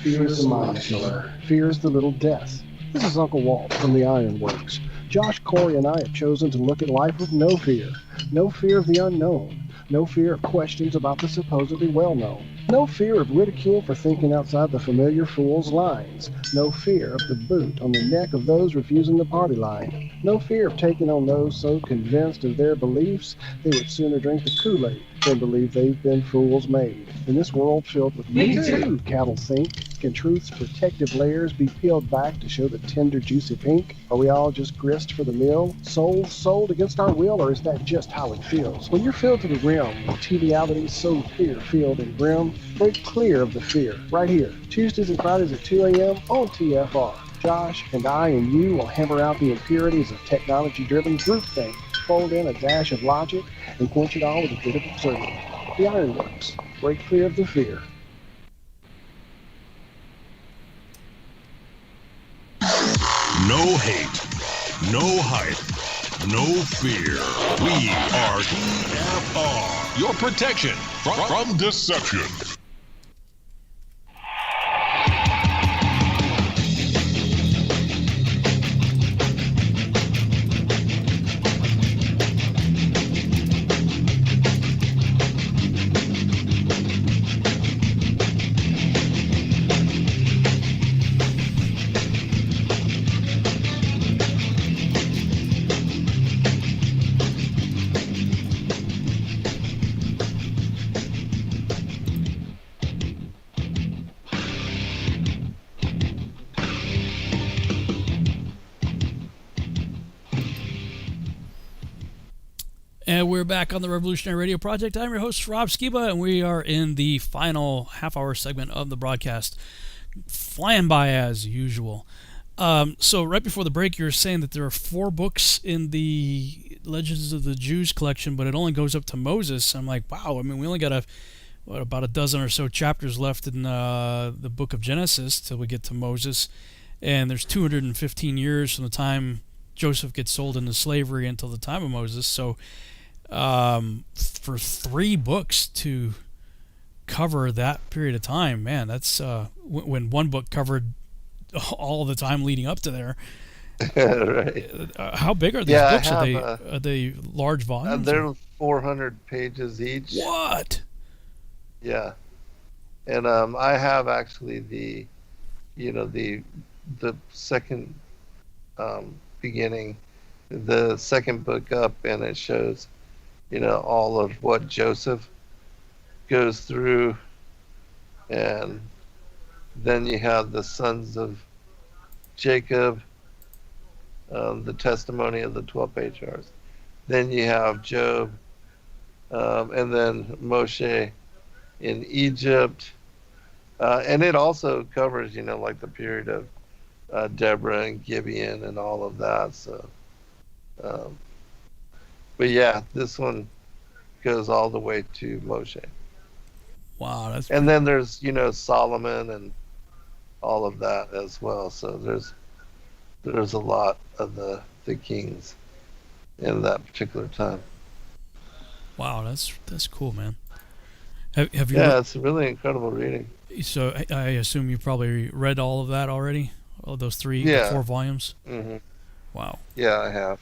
Fear is a mind killer. Fear is the little death. This is Uncle Walt from the Ironworks. Josh, Corey, and I have chosen to look at life with no fear. No fear of the unknown. No fear of questions about the supposedly well-known. No fear of ridicule for thinking outside the familiar fool's lines. No fear of the boot on the neck of those refusing the party line. No fear of taking on those so convinced of their beliefs they would sooner drink the Kool-Aid than believe they've been fools made. In this world filled with me too, cattle think, can truth's protective layers be peeled back to show the tender, juicy pink? Are we all just grist for the mill? Souls sold against our will, or is that just how it feels? When you're filled to the rim with trivialities so fear-filled and grim, break clear of the fear, right here, Tuesdays and Fridays at 2 a.m. on TFR. Josh and I and you will hammer out the impurities of technology-driven groupthink, fold in a dash of logic, and quench it all with a bit of absurdity. The Ironworks. Break clear of the fear. No hate, no hype, no fear. We are TFR. Your protection From deception. And we're back on the Revolutionary Radio Project. I'm your host, Rob Skiba, and we are in the final half-hour segment of the broadcast. Flying by as usual. So right before the break, you were saying that there are 4 books in the Legends of the Jews collection, but it only goes up to Moses. I'm like, wow, I mean, we only got about a dozen or so chapters left in the book of Genesis till we get to Moses. And there's 215 years from the time Joseph gets sold into slavery until the time of Moses. So for 3 books to cover that period of time, man, that's when one book covered all the time leading up to there. Right. How big are these books? Are they large volumes? They're 400 pages each. What? Yeah. And I have actually the second beginning, the second book up, and it shows all of what Joseph goes through, and then you have the sons of Jacob, the testimony of the 12 patriarchs. Then you have Job, and then Moshe in Egypt, and it also covers like the period of Deborah and Gibeon and all of that. So but yeah, this one goes all the way to Moshe. Wow, and then there's Solomon and all of that as well. So there's a lot of the kings in that particular time. Wow, that's cool, man. Have you? Yeah, it's really incredible reading. So I assume you probably read all of that already, all those 4 volumes. Mm-hmm. Wow. Yeah, I have.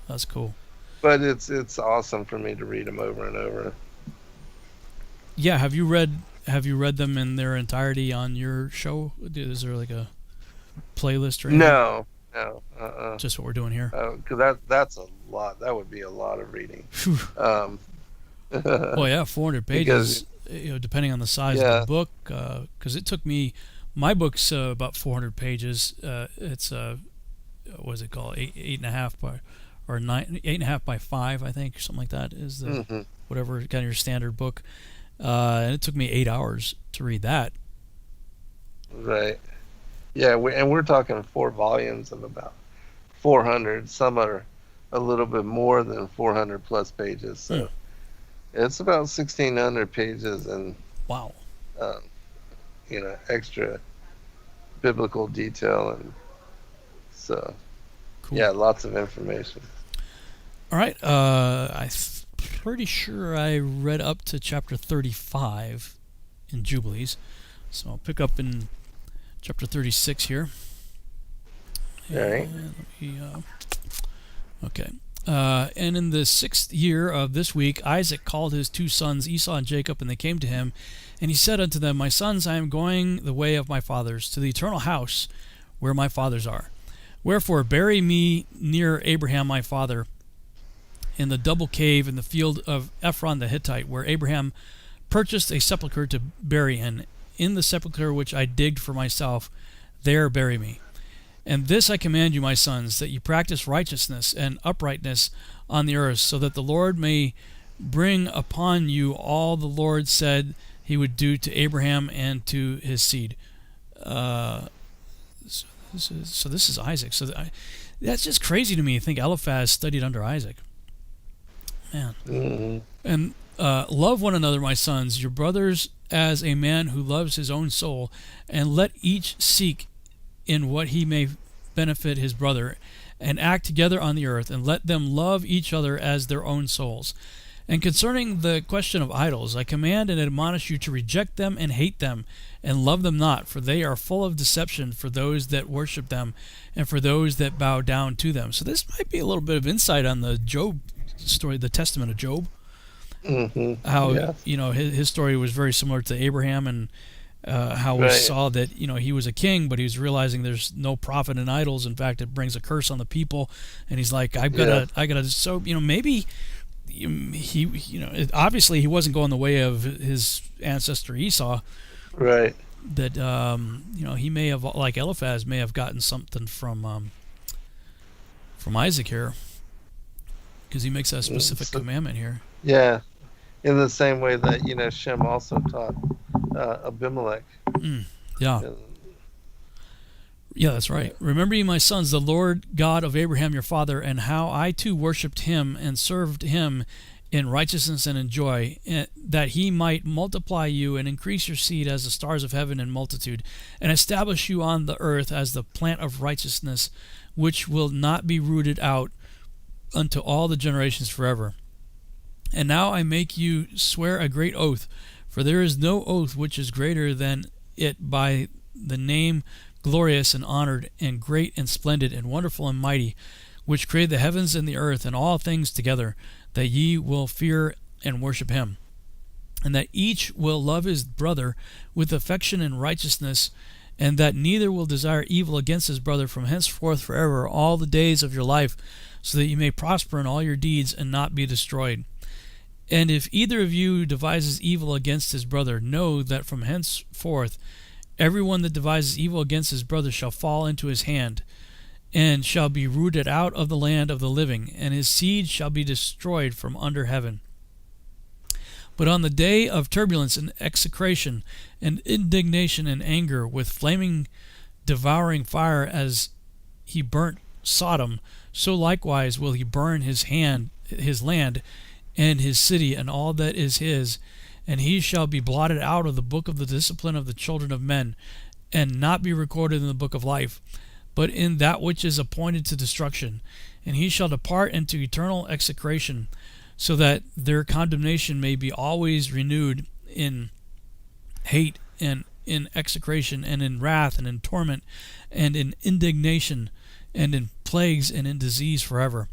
That's cool. But it's awesome for me to read them over and over. Yeah, have you read them in their entirety on your show? Is there like a playlist or anything? No. Just what we're doing here. Because that's a lot. That would be a lot of reading. Well, yeah, 400 pages. Depending on the size of the book, because it took me. My book's about 400 pages. It's what is it called? 8.5 by or 8.5 by 5, I think, something like that is the whatever kind of your standard book. And it took me 8 hours to read that. Right. Yeah, we're talking 4 volumes of about 400. Some are a little bit more than 400 plus pages. So it's about 1,600 pages and wow. Extra biblical detail, and so cool. Yeah, lots of information. All right. I'm pretty sure I read up to chapter 35 in Jubilees, so I'll pick up in chapter 36 here. All right. Okay. And in the 6th year of this week, Isaac called his 2 sons, Esau and Jacob, and they came to him. And he said unto them, My sons, I am going the way of my fathers, to the eternal house where my fathers are. Wherefore bury me near Abraham my father, in the double cave in the field of Ephron the Hittite, where Abraham purchased a sepulchre to bury in the sepulchre which I digged for myself, there bury me. And this I command you, my sons, that you practice righteousness and uprightness on the earth, so that the Lord may bring upon you all the Lord said he would do to Abraham and to his seed. So this is Isaac. So that's just crazy to me. I think Eliphaz studied under Isaac. Man. Mm-hmm. And love one another, my sons, your brothers, as a man who loves his own soul, and let each seek in what he may benefit his brother, and act together on the earth, and let them love each other as their own souls. And concerning the question of idols, I command and admonish you to reject them and hate them, and love them not, for they are full of deception for those that worship them, and for those that bow down to them. So this might be a little bit of insight on the Job story, the Testament of Job. Mm-hmm. How his story was very similar to Abraham, and how we saw that he was a king, but he was realizing there's no profit in idols. In fact, it brings a curse on the people, and he's like, I gotta. So maybe he obviously he wasn't going the way of his ancestor Esau, right? That he may have, like Eliphaz, may have gotten something from Isaac here, because he makes a specific commandment here. Yeah, in the same way that Shem also taught Abimelech. Yeah, that's right. Remember ye, my sons, the Lord God of Abraham your father, and how I too worshipped him and served him in righteousness and in joy, that he might multiply you and increase your seed as the stars of heaven in multitude, and establish you on the earth as the plant of righteousness, which will not be rooted out unto all the generations forever. And now I make you swear a great oath, for there is no oath which is greater than it, by the name glorious and honored and great and splendid and wonderful and mighty, which created the heavens and the earth and all things together, that ye will fear and worship him, and that each will love his brother with affection and righteousness, and that neither will desire evil against his brother from henceforth forever all the days of your life, so that you may prosper in all your deeds and not be destroyed. And if either of you devises evil against his brother, know that from henceforth every one that devises evil against his brother shall fall into his hand, and shall be rooted out of the land of the living, and his seed shall be destroyed from under heaven. But on the day of turbulence and execration and indignation and anger, with flaming devouring fire, as he burnt Sodom, so likewise will he burn his land, and his city, and all that is his, and he shall be blotted out of the book of the discipline of the children of men, and not be recorded in the book of life, but in that which is appointed to destruction. And he shall depart into eternal execration, so that their condemnation may be always renewed in hate and in execration and in wrath and in torment and in indignation and in plagues and in disease forever.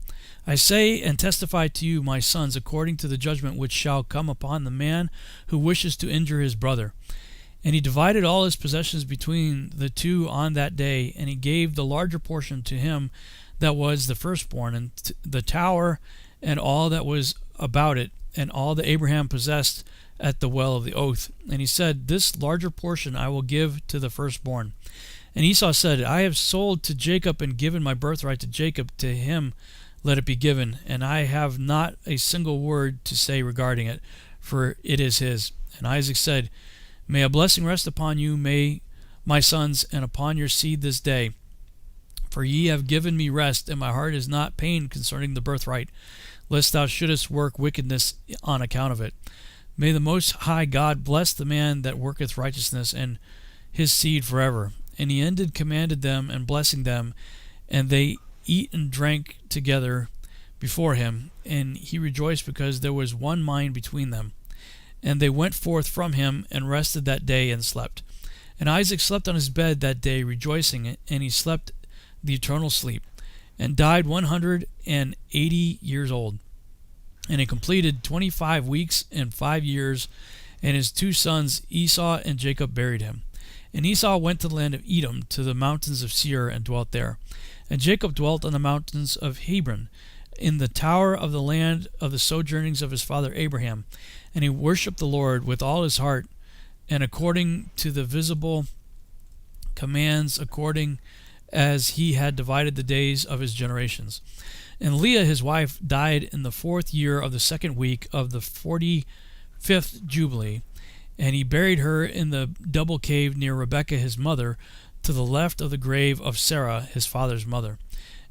I say and testify to you, my sons, according to the judgment which shall come upon the man who wishes to injure his brother. And he divided all his possessions between the two on that day, and he gave the larger portion to him that was the firstborn, and the tower and all that was about it, and all that Abraham possessed at the well of the oath. And he said, This larger portion I will give to the firstborn. And Esau said, I have sold to Jacob and given my birthright to Jacob, to him let it be given, and I have not a single word to say regarding it, for it is his. And Isaac said, May a blessing rest upon you, my sons, and upon your seed this day. For ye have given me rest, and my heart is not pained concerning the birthright, lest thou shouldest work wickedness on account of it. May the Most High God bless the man that worketh righteousness, and his seed forever. And he commanded them, and blessing them, and they eat and drank together before him, and he rejoiced because there was one mind between them. And they went forth from him, and rested that day, and slept. And Isaac slept on his bed that day, rejoicing, and he slept the eternal sleep. and died 180 years old. And he completed 25 weeks and 5 years, and his 2 sons Esau and Jacob buried him. And Esau went to the land of Edom, to the mountains of Seir, and dwelt there. And Jacob dwelt on the mountains of Hebron, in the tower of the land of the sojournings of his father Abraham. And he worshipped the Lord with all his heart, and according to the visible commands, according as he had divided the days of his generations. And Leah his wife died in the 4th year of the 2nd week of the 45th Jubilee, and he buried her in the double cave near Rebekah his mother, to the left of the grave of Sarah his father's mother.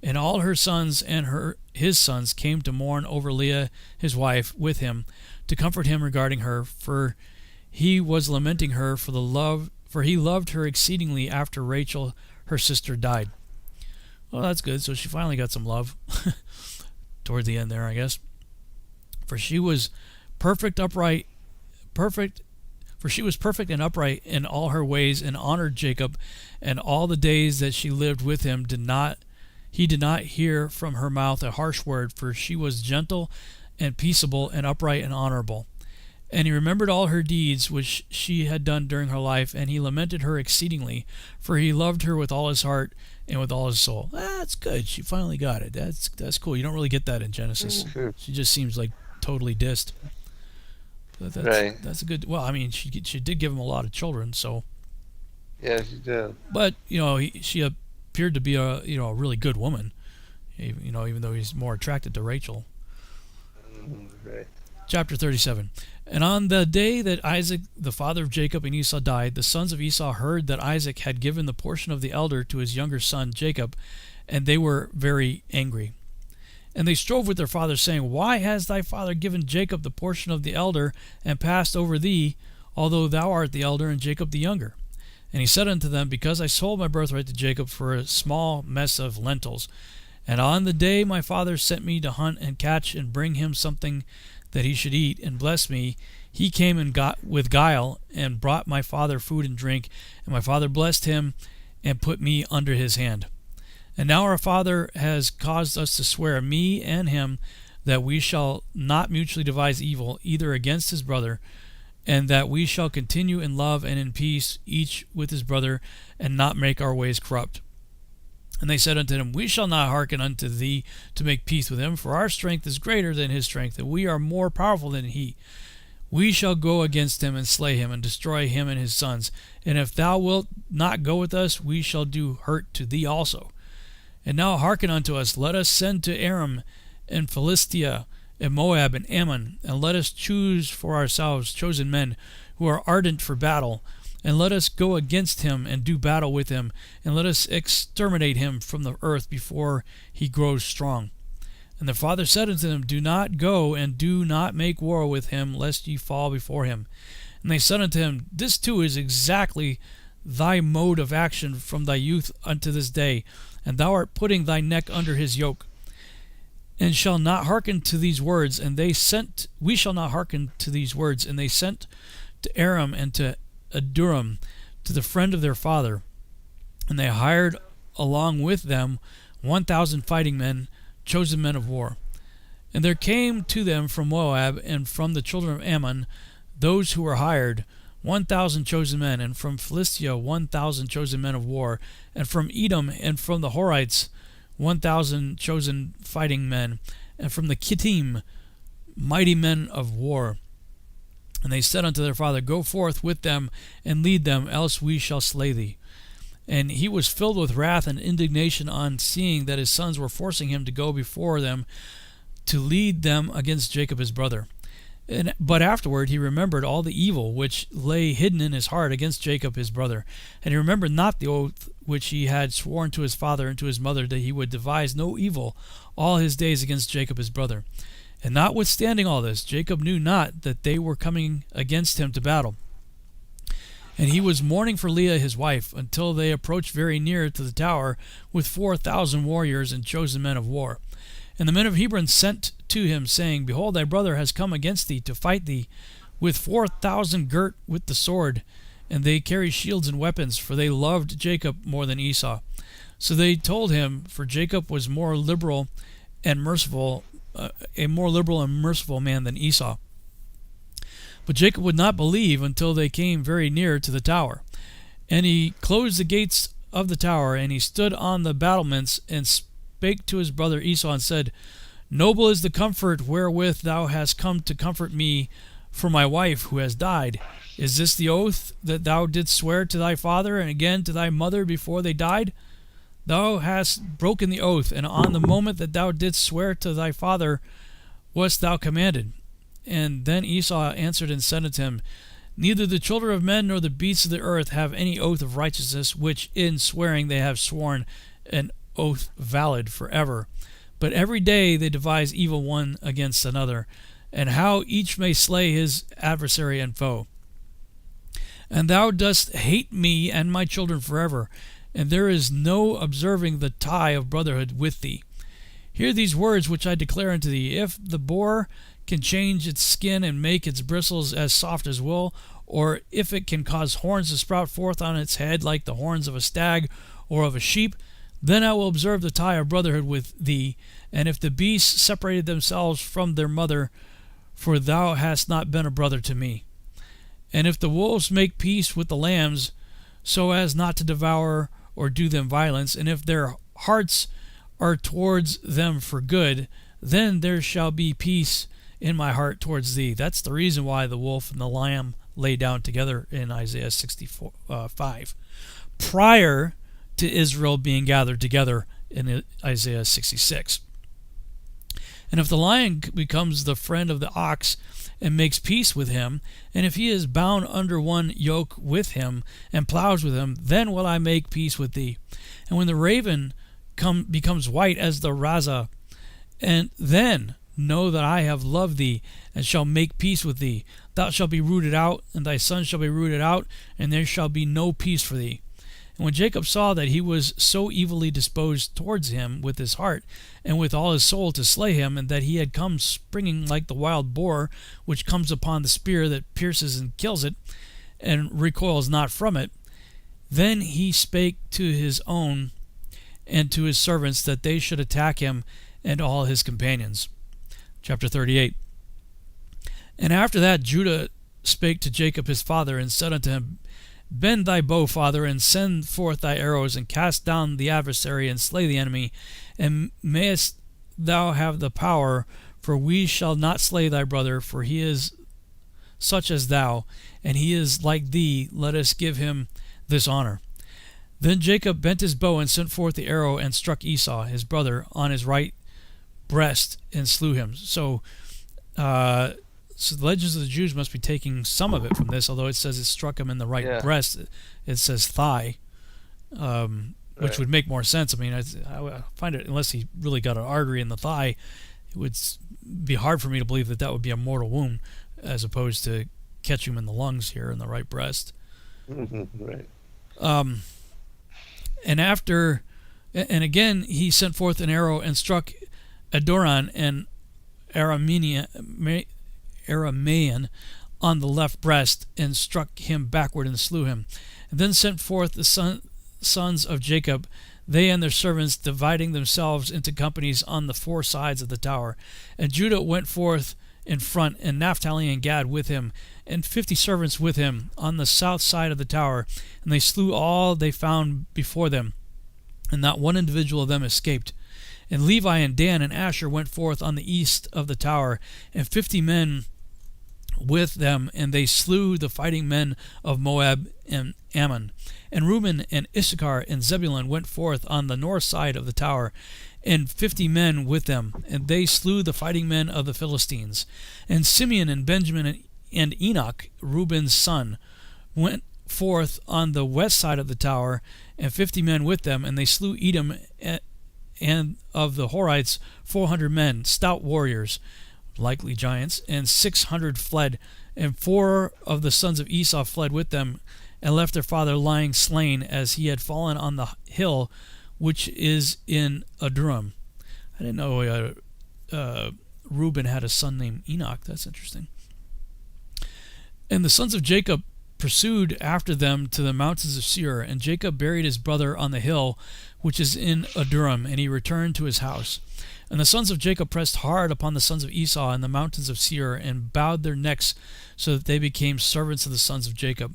And all her sons and his sons came to mourn over Leah his wife with him, to comfort him regarding her, for he was lamenting her for he loved her exceedingly after Rachel her sister died. Well, that's good. So she finally got some love toward the end there, I guess. For she was perfect and upright in all her ways, and honored Jacob, and all the days that she lived with him he did not hear from her mouth a harsh word, for she was gentle and peaceable and upright and honorable. And he remembered all her deeds which she had done during her life, and he lamented her exceedingly, for he loved her with all his heart and with all his soul. That's good. She finally got it. That's cool. You don't really get that in Genesis. She just seems like totally dissed. But that's a good. Well, I mean, she did give him a lot of children, so. Yeah, she did. But she appeared to be a really good woman. Even though he's more attracted to Rachel. Right. Chapter 37. And on the day that Isaac, the father of Jacob and Esau, died, the sons of Esau heard that Isaac had given the portion of the elder to his younger son Jacob, and they were very angry. And they strove with their father, saying, Why has thy father given Jacob the portion of the elder, and passed over thee, although thou art the elder, and Jacob the younger? And he said unto them, Because I sold my birthright to Jacob for a small mess of lentils. And on the day my father sent me to hunt and catch, and bring him something that he should eat, and bless me, he came and got with guile, and brought my father food and drink, and my father blessed him, and put me under his hand. And now our father has caused us to swear, me and him, that we shall not mutually devise evil, either against his brother, and that we shall continue in love and in peace, each with his brother, and not make our ways corrupt. And they said unto him, We shall not hearken unto thee to make peace with him, for our strength is greater than his strength, and we are more powerful than he. We shall go against him and slay him, and destroy him and his sons. And if thou wilt not go with us, we shall do hurt to thee also. And now hearken unto us, let us send to Aram and Philistia and Moab and Ammon, and let us choose for ourselves chosen men who are ardent for battle, and let us go against him and do battle with him, and let us exterminate him from the earth before he grows strong. And the father said unto them, Do not go, and do not make war with him, lest ye fall before him. And they said unto him, This too is exactly thy mode of action from thy youth unto this day, and thou art putting thy neck under his yoke. And shall not hearken to these words, we shall not hearken to these words. And they sent to Aram and to Aduram, to the friend of their father, and they hired along with them 1,000 fighting men, chosen men of war. And there came to them from Moab and from the children of Ammon, those who were hired, 1,000 chosen men, and from Philistia 1,000 chosen men of war, and from Edom and from the Horites 1,000 chosen fighting men, and from the Kittim mighty men of war. And they said unto their father, Go forth with them, and lead them, else we shall slay thee. And he was filled with wrath and indignation on seeing that his sons were forcing him to go before them to lead them against Jacob his brother. But afterward he remembered all the evil which lay hidden in his heart against Jacob his brother. And he remembered not the oath which he had sworn to his father and to his mother, that he would devise no evil all his days against Jacob his brother. And notwithstanding all this, Jacob knew not that they were coming against him to battle. And he was mourning for Leah his wife, until they approached very near to the tower with 4,000 warriors and chosen men of war. And the men of Hebron sent to him, saying, Behold, thy brother has come against thee to fight thee, with 4,000 girt with the sword. And they carry shields and weapons, for they loved Jacob more than Esau. So they told him, for Jacob was more liberal and merciful, a more liberal and merciful man than Esau. But Jacob would not believe until they came very near to the tower. And he closed the gates of the tower, and he stood on the battlements, and spake to his brother Esau, and said, Noble is the comfort wherewith thou hast come to comfort me for my wife who has died. Is this the oath that thou didst swear to thy father and again to thy mother before they died? Thou hast broken the oath, and on the moment that thou didst swear to thy father wast thou commanded. And then Esau answered and said unto him, Neither the children of men nor the beasts of the earth have any oath of righteousness, which in swearing they have sworn an oath valid forever. But every day they devise evil one against another, and how each may slay his adversary and foe. And thou dost hate me and my children forever, and there is no observing the tie of brotherhood with thee. Hear these words which I declare unto thee. If the boar can change its skin and make its bristles as soft as wool, or if it can cause horns to sprout forth on its head like the horns of a stag or of a sheep, then I will observe the tie of brotherhood with thee. And if the beasts separated themselves from their mother, for thou hast not been a brother to me. And if the wolves make peace with the lambs, so as not to devour or do them violence, and if their hearts are towards them for good, then there shall be peace in my heart towards thee. That's the reason why the wolf and the lamb lay down together in Isaiah 65, prior to Israel being gathered together in Isaiah 66. And if the lion becomes the friend of the ox and makes peace with him, and if he is bound under one yoke with him and plows with him, then will I make peace with thee. And when the raven becomes white as the raza, and then know that I have loved thee, and shall make peace with thee. Thou shalt be rooted out, and thy son shall be rooted out, and there shall be no peace for thee. And when Jacob saw that he was so evilly disposed towards him with his heart, and with all his soul to slay him, and that he had come springing like the wild boar, which comes upon the spear that pierces and kills it, and recoils not from it, then he spake to his own and to his servants that they should attack him and all his companions. Chapter 38. And after that Judah spake to Jacob his father, and said unto him, Bend thy bow, father, and send forth thy arrows, and cast down the adversary, and slay the enemy, and mayest thou have the power, for we shall not slay thy brother, for he is such as thou, and he is like thee. Let us give him this honor. Then Jacob bent his bow, and sent forth the arrow, and struck Esau his brother on his right breast, and slew him. So the Legends of the Jews must be taking some of it from this, although it says it struck him in the right breast. It says thigh, which would make more sense. I mean, I find it, unless he really got an artery in the thigh, it would be hard for me to believe that that would be a mortal wound, as opposed to catch him in the lungs here in the right breast. Right. And again he sent forth an arrow and struck Adoran and Aramaean on the left breast, and struck him backward and slew him. And then sent forth the sons of Jacob, they and their servants, dividing themselves into companies on the four sides of the tower. And Judah went forth in front, and Naphtali and Gad with him, and 50 servants with him on the south side of the tower. And they slew all they found before them, and not one individual of them escaped. And Levi and Dan and Asher went forth on the east of the tower, and 50 men with them, and they slew the fighting men of Moab and Ammon. And Reuben and Issachar and Zebulun went forth on the north side of the tower, and 50 men with them, and they slew the fighting men of the Philistines. And Simeon and Benjamin and Enoch, Reuben's son, went forth on the west side of the tower, and 50 men with them, and they slew Edom and of the Horites 400 men, stout warriors, likely giants, and 600 fled, and 4 of the sons of Esau fled with them, and left their father lying slain, as he had fallen on the hill which is in Aduram. I didn't know Reuben had a son named Enoch. That's interesting. And the sons of Jacob pursued after them to the mountains of Seir, and Jacob buried his brother on the hill which is in Aduram, and he returned to his house. And the sons of Jacob pressed hard upon the sons of Esau in the mountains of Seir, and bowed their necks, so that they became servants of the sons of Jacob.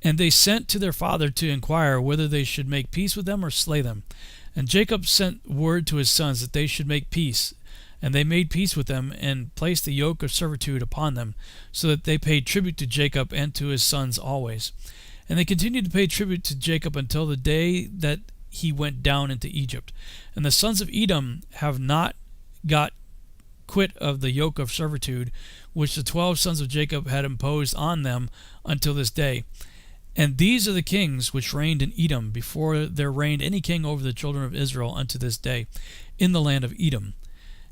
And they sent to their father to inquire whether they should make peace with them or slay them. And Jacob sent word to his sons that they should make peace. And they made peace with them, and placed the yoke of servitude upon them, so that they paid tribute to Jacob and to his sons always. And they continued to pay tribute to Jacob until the day that he went down into Egypt. And the sons of Edom have not got quit of the yoke of servitude, which the 12 sons of Jacob had imposed on them until this day. And these are the kings which reigned in Edom, before there reigned any king over the children of Israel unto this day, in the land of Edom.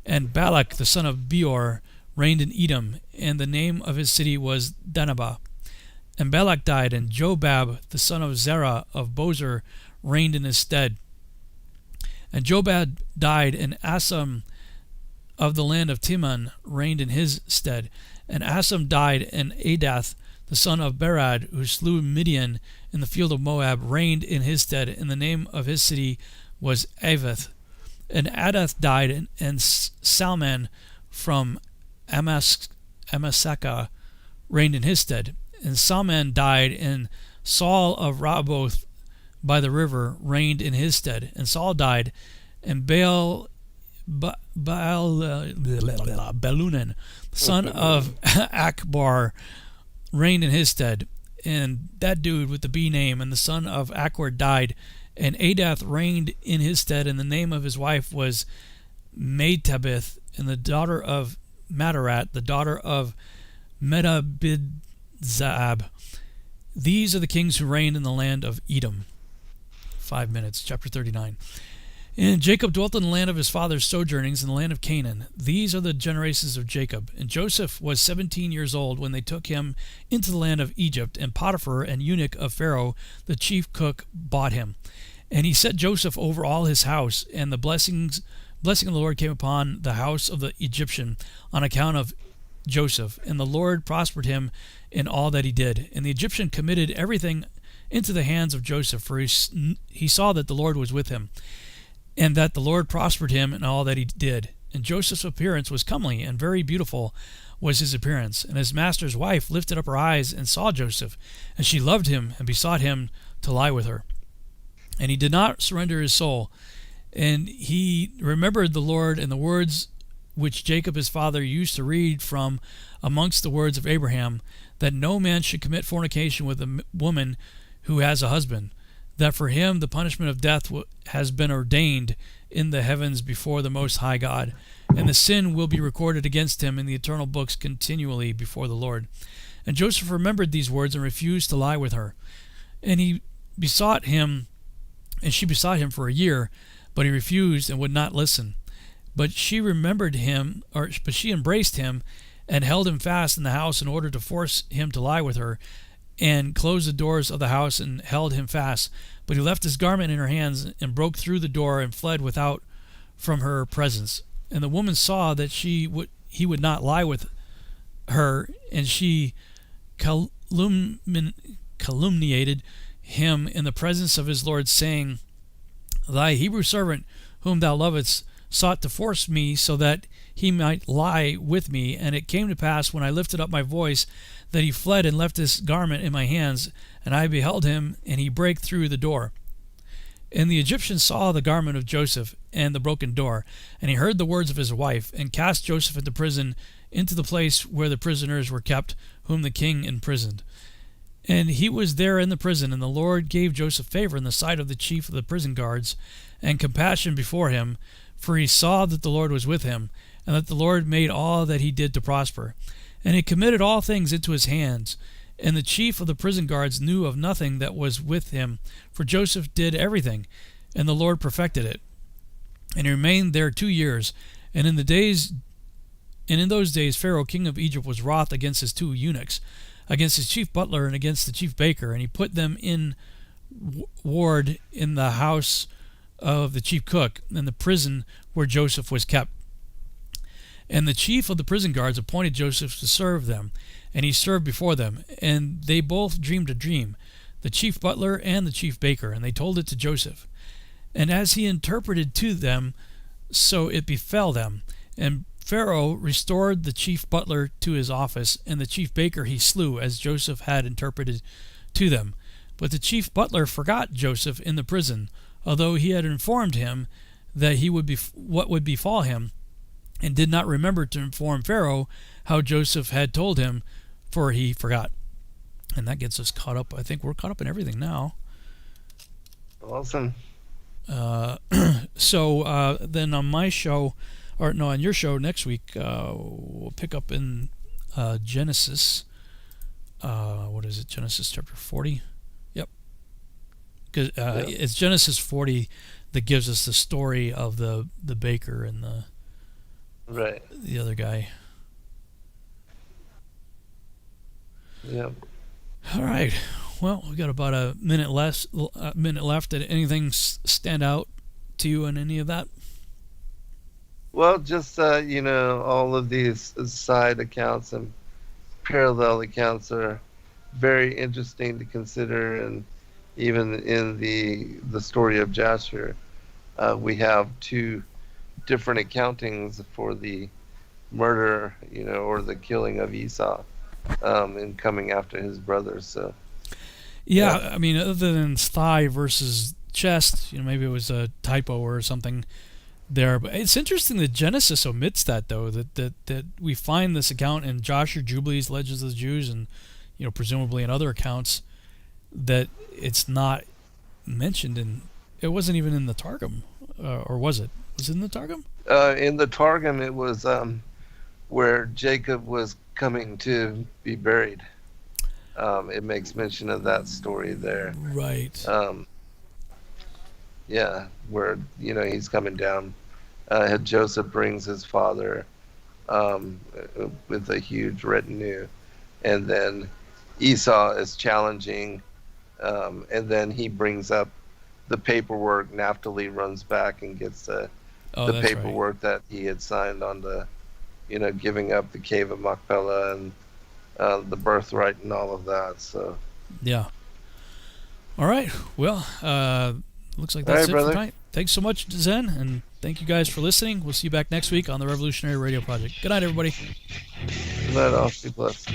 And Balak the son of Beor reigned in Edom, and the name of his city was Danabah. And Balak died, and Jobab the son of Zerah of Bozer reigned in his stead. And Jobab died, and Asam of the land of Timan reigned in his stead. And Asam died, and Adath the son of Berad, who slew Midian in the field of Moab, reigned in his stead, and the name of his city was Avith. And Adath died, and Salman from Amaseka reigned in his stead. And Salman died, and Saul of Raboth by the river reigned in his stead. And Saul died, and Belunan, son of Akbar, reigned in his stead. And that dude with the B name, and the son of Akbar, died. And Adath reigned in his stead, and the name of his wife was Metabith, and the daughter of Madarat, the daughter of Medabidzaab. These are the kings who reigned in the land of Edom. 5 minutes, chapter 39. And Jacob dwelt in the land of his father's sojournings in the land of Canaan. These are the generations of Jacob. And Joseph was 17 years old when they took him into the land of Egypt, and Potiphar, an eunuch of Pharaoh, the chief cook, bought him. And he set Joseph over all his house, and the blessing of the Lord came upon the house of the Egyptian on account of Joseph. And the Lord prospered him in all that he did. And the Egyptian committed everything into the hands of Joseph, for he saw that the Lord was with him, and that the Lord prospered him in all that he did. And Joseph's appearance was comely, and very beautiful was his appearance. And his master's wife lifted up her eyes and saw Joseph, and she loved him, and besought him to lie with her. And he did not surrender his soul. And he remembered the Lord and the words which Jacob his father used to read from amongst the words of Abraham, that no man should commit fornication with a woman who has a husband, that for him the punishment of death has been ordained in the heavens before the Most High God, and the sin will be recorded against him in the eternal books continually before the Lord. And Joseph remembered these words and refused to lie with her. And he besought him, and she besought him for a year, but he refused and would not listen. But she embraced him and held him fast in the house in order to force him to lie with her, and closed the doors of the house and held him fast. But he left his garment in her hands and broke through the door and fled without from her presence. And the woman saw that he would not lie with her, and she calumniated him in the presence of his Lord, saying, Thy Hebrew servant, whom thou lovest, sought to force me so that he might lie with me. And it came to pass, when I lifted up my voice, that he fled and left his garment in my hands, and I beheld him, and he brake through the door. And the Egyptian saw the garment of Joseph and the broken door, and he heard the words of his wife, and cast Joseph into prison, into the place where the prisoners were kept, whom the king imprisoned. And he was there in the prison, and the Lord gave Joseph favor in the sight of the chief of the prison guards, and compassion before him, for he saw that the Lord was with him, and that the Lord made all that he did to prosper. And he committed all things into his hands. And the chief of the prison guards knew of nothing that was with him, for Joseph did everything, and the Lord perfected it. And he remained there 2 years. And in those days Pharaoh king of Egypt was wroth against his 2 eunuchs, against his chief butler and against the chief baker, and he put them in ward in the house of the chief cook, in the prison where Joseph was kept. And the chief of the prison guards appointed Joseph to serve them, and he served before them. And they both dreamed a dream, the chief butler and the chief baker, and they told it to Joseph. And as he interpreted to them, so it befell them. And Pharaoh restored the chief butler to his office, and the chief baker he slew, as Joseph had interpreted to them. But the chief butler forgot Joseph in the prison, although he had informed him that he would be what would befall him, and did not remember to inform Pharaoh how Joseph had told him, for he forgot. And that gets us caught up. I think we're caught up in everything now. Awesome. So then on my show, or no, on your show next week, we'll pick up in Genesis. What is it? Genesis chapter 40? Yep. Because it's Genesis 40 that gives us the story of the baker and the other guy. Yep. All right. Well, we got about a minute left. Did anything stand out to you in any of that? Well, just all of these side accounts and parallel accounts are very interesting to consider, and even in the story of Jasher, we have two different accountings for the murder, or the killing of Esau, and coming after his brothers. So, yeah, I mean, other than thigh versus chest, maybe it was a typo or something there. But it's interesting that Genesis omits that, though, that we find this account in Jasher, Jubilees, Legends of the Jews, and presumably in other accounts, that it's not mentioned in. It wasn't even in the Targum, or was it? Was it in the Targum? In the Targum, it was where Jacob was coming to be buried. It makes mention of that story there. Right. Yeah, where he's coming down. Joseph brings his father with a huge retinue, and then Esau is challenging, and then he brings up the paperwork. Naphtali runs back and gets the paperwork that he had signed on the, giving up the cave of Machpelah and the birthright and all of that. So yeah. All right. Well, looks like that's it for tonight. Thanks so much, Zen, and thank you guys for listening. We'll see you back next week on the Revolutionary Radio Project. Good night, everybody. Good night, all. Be blessed.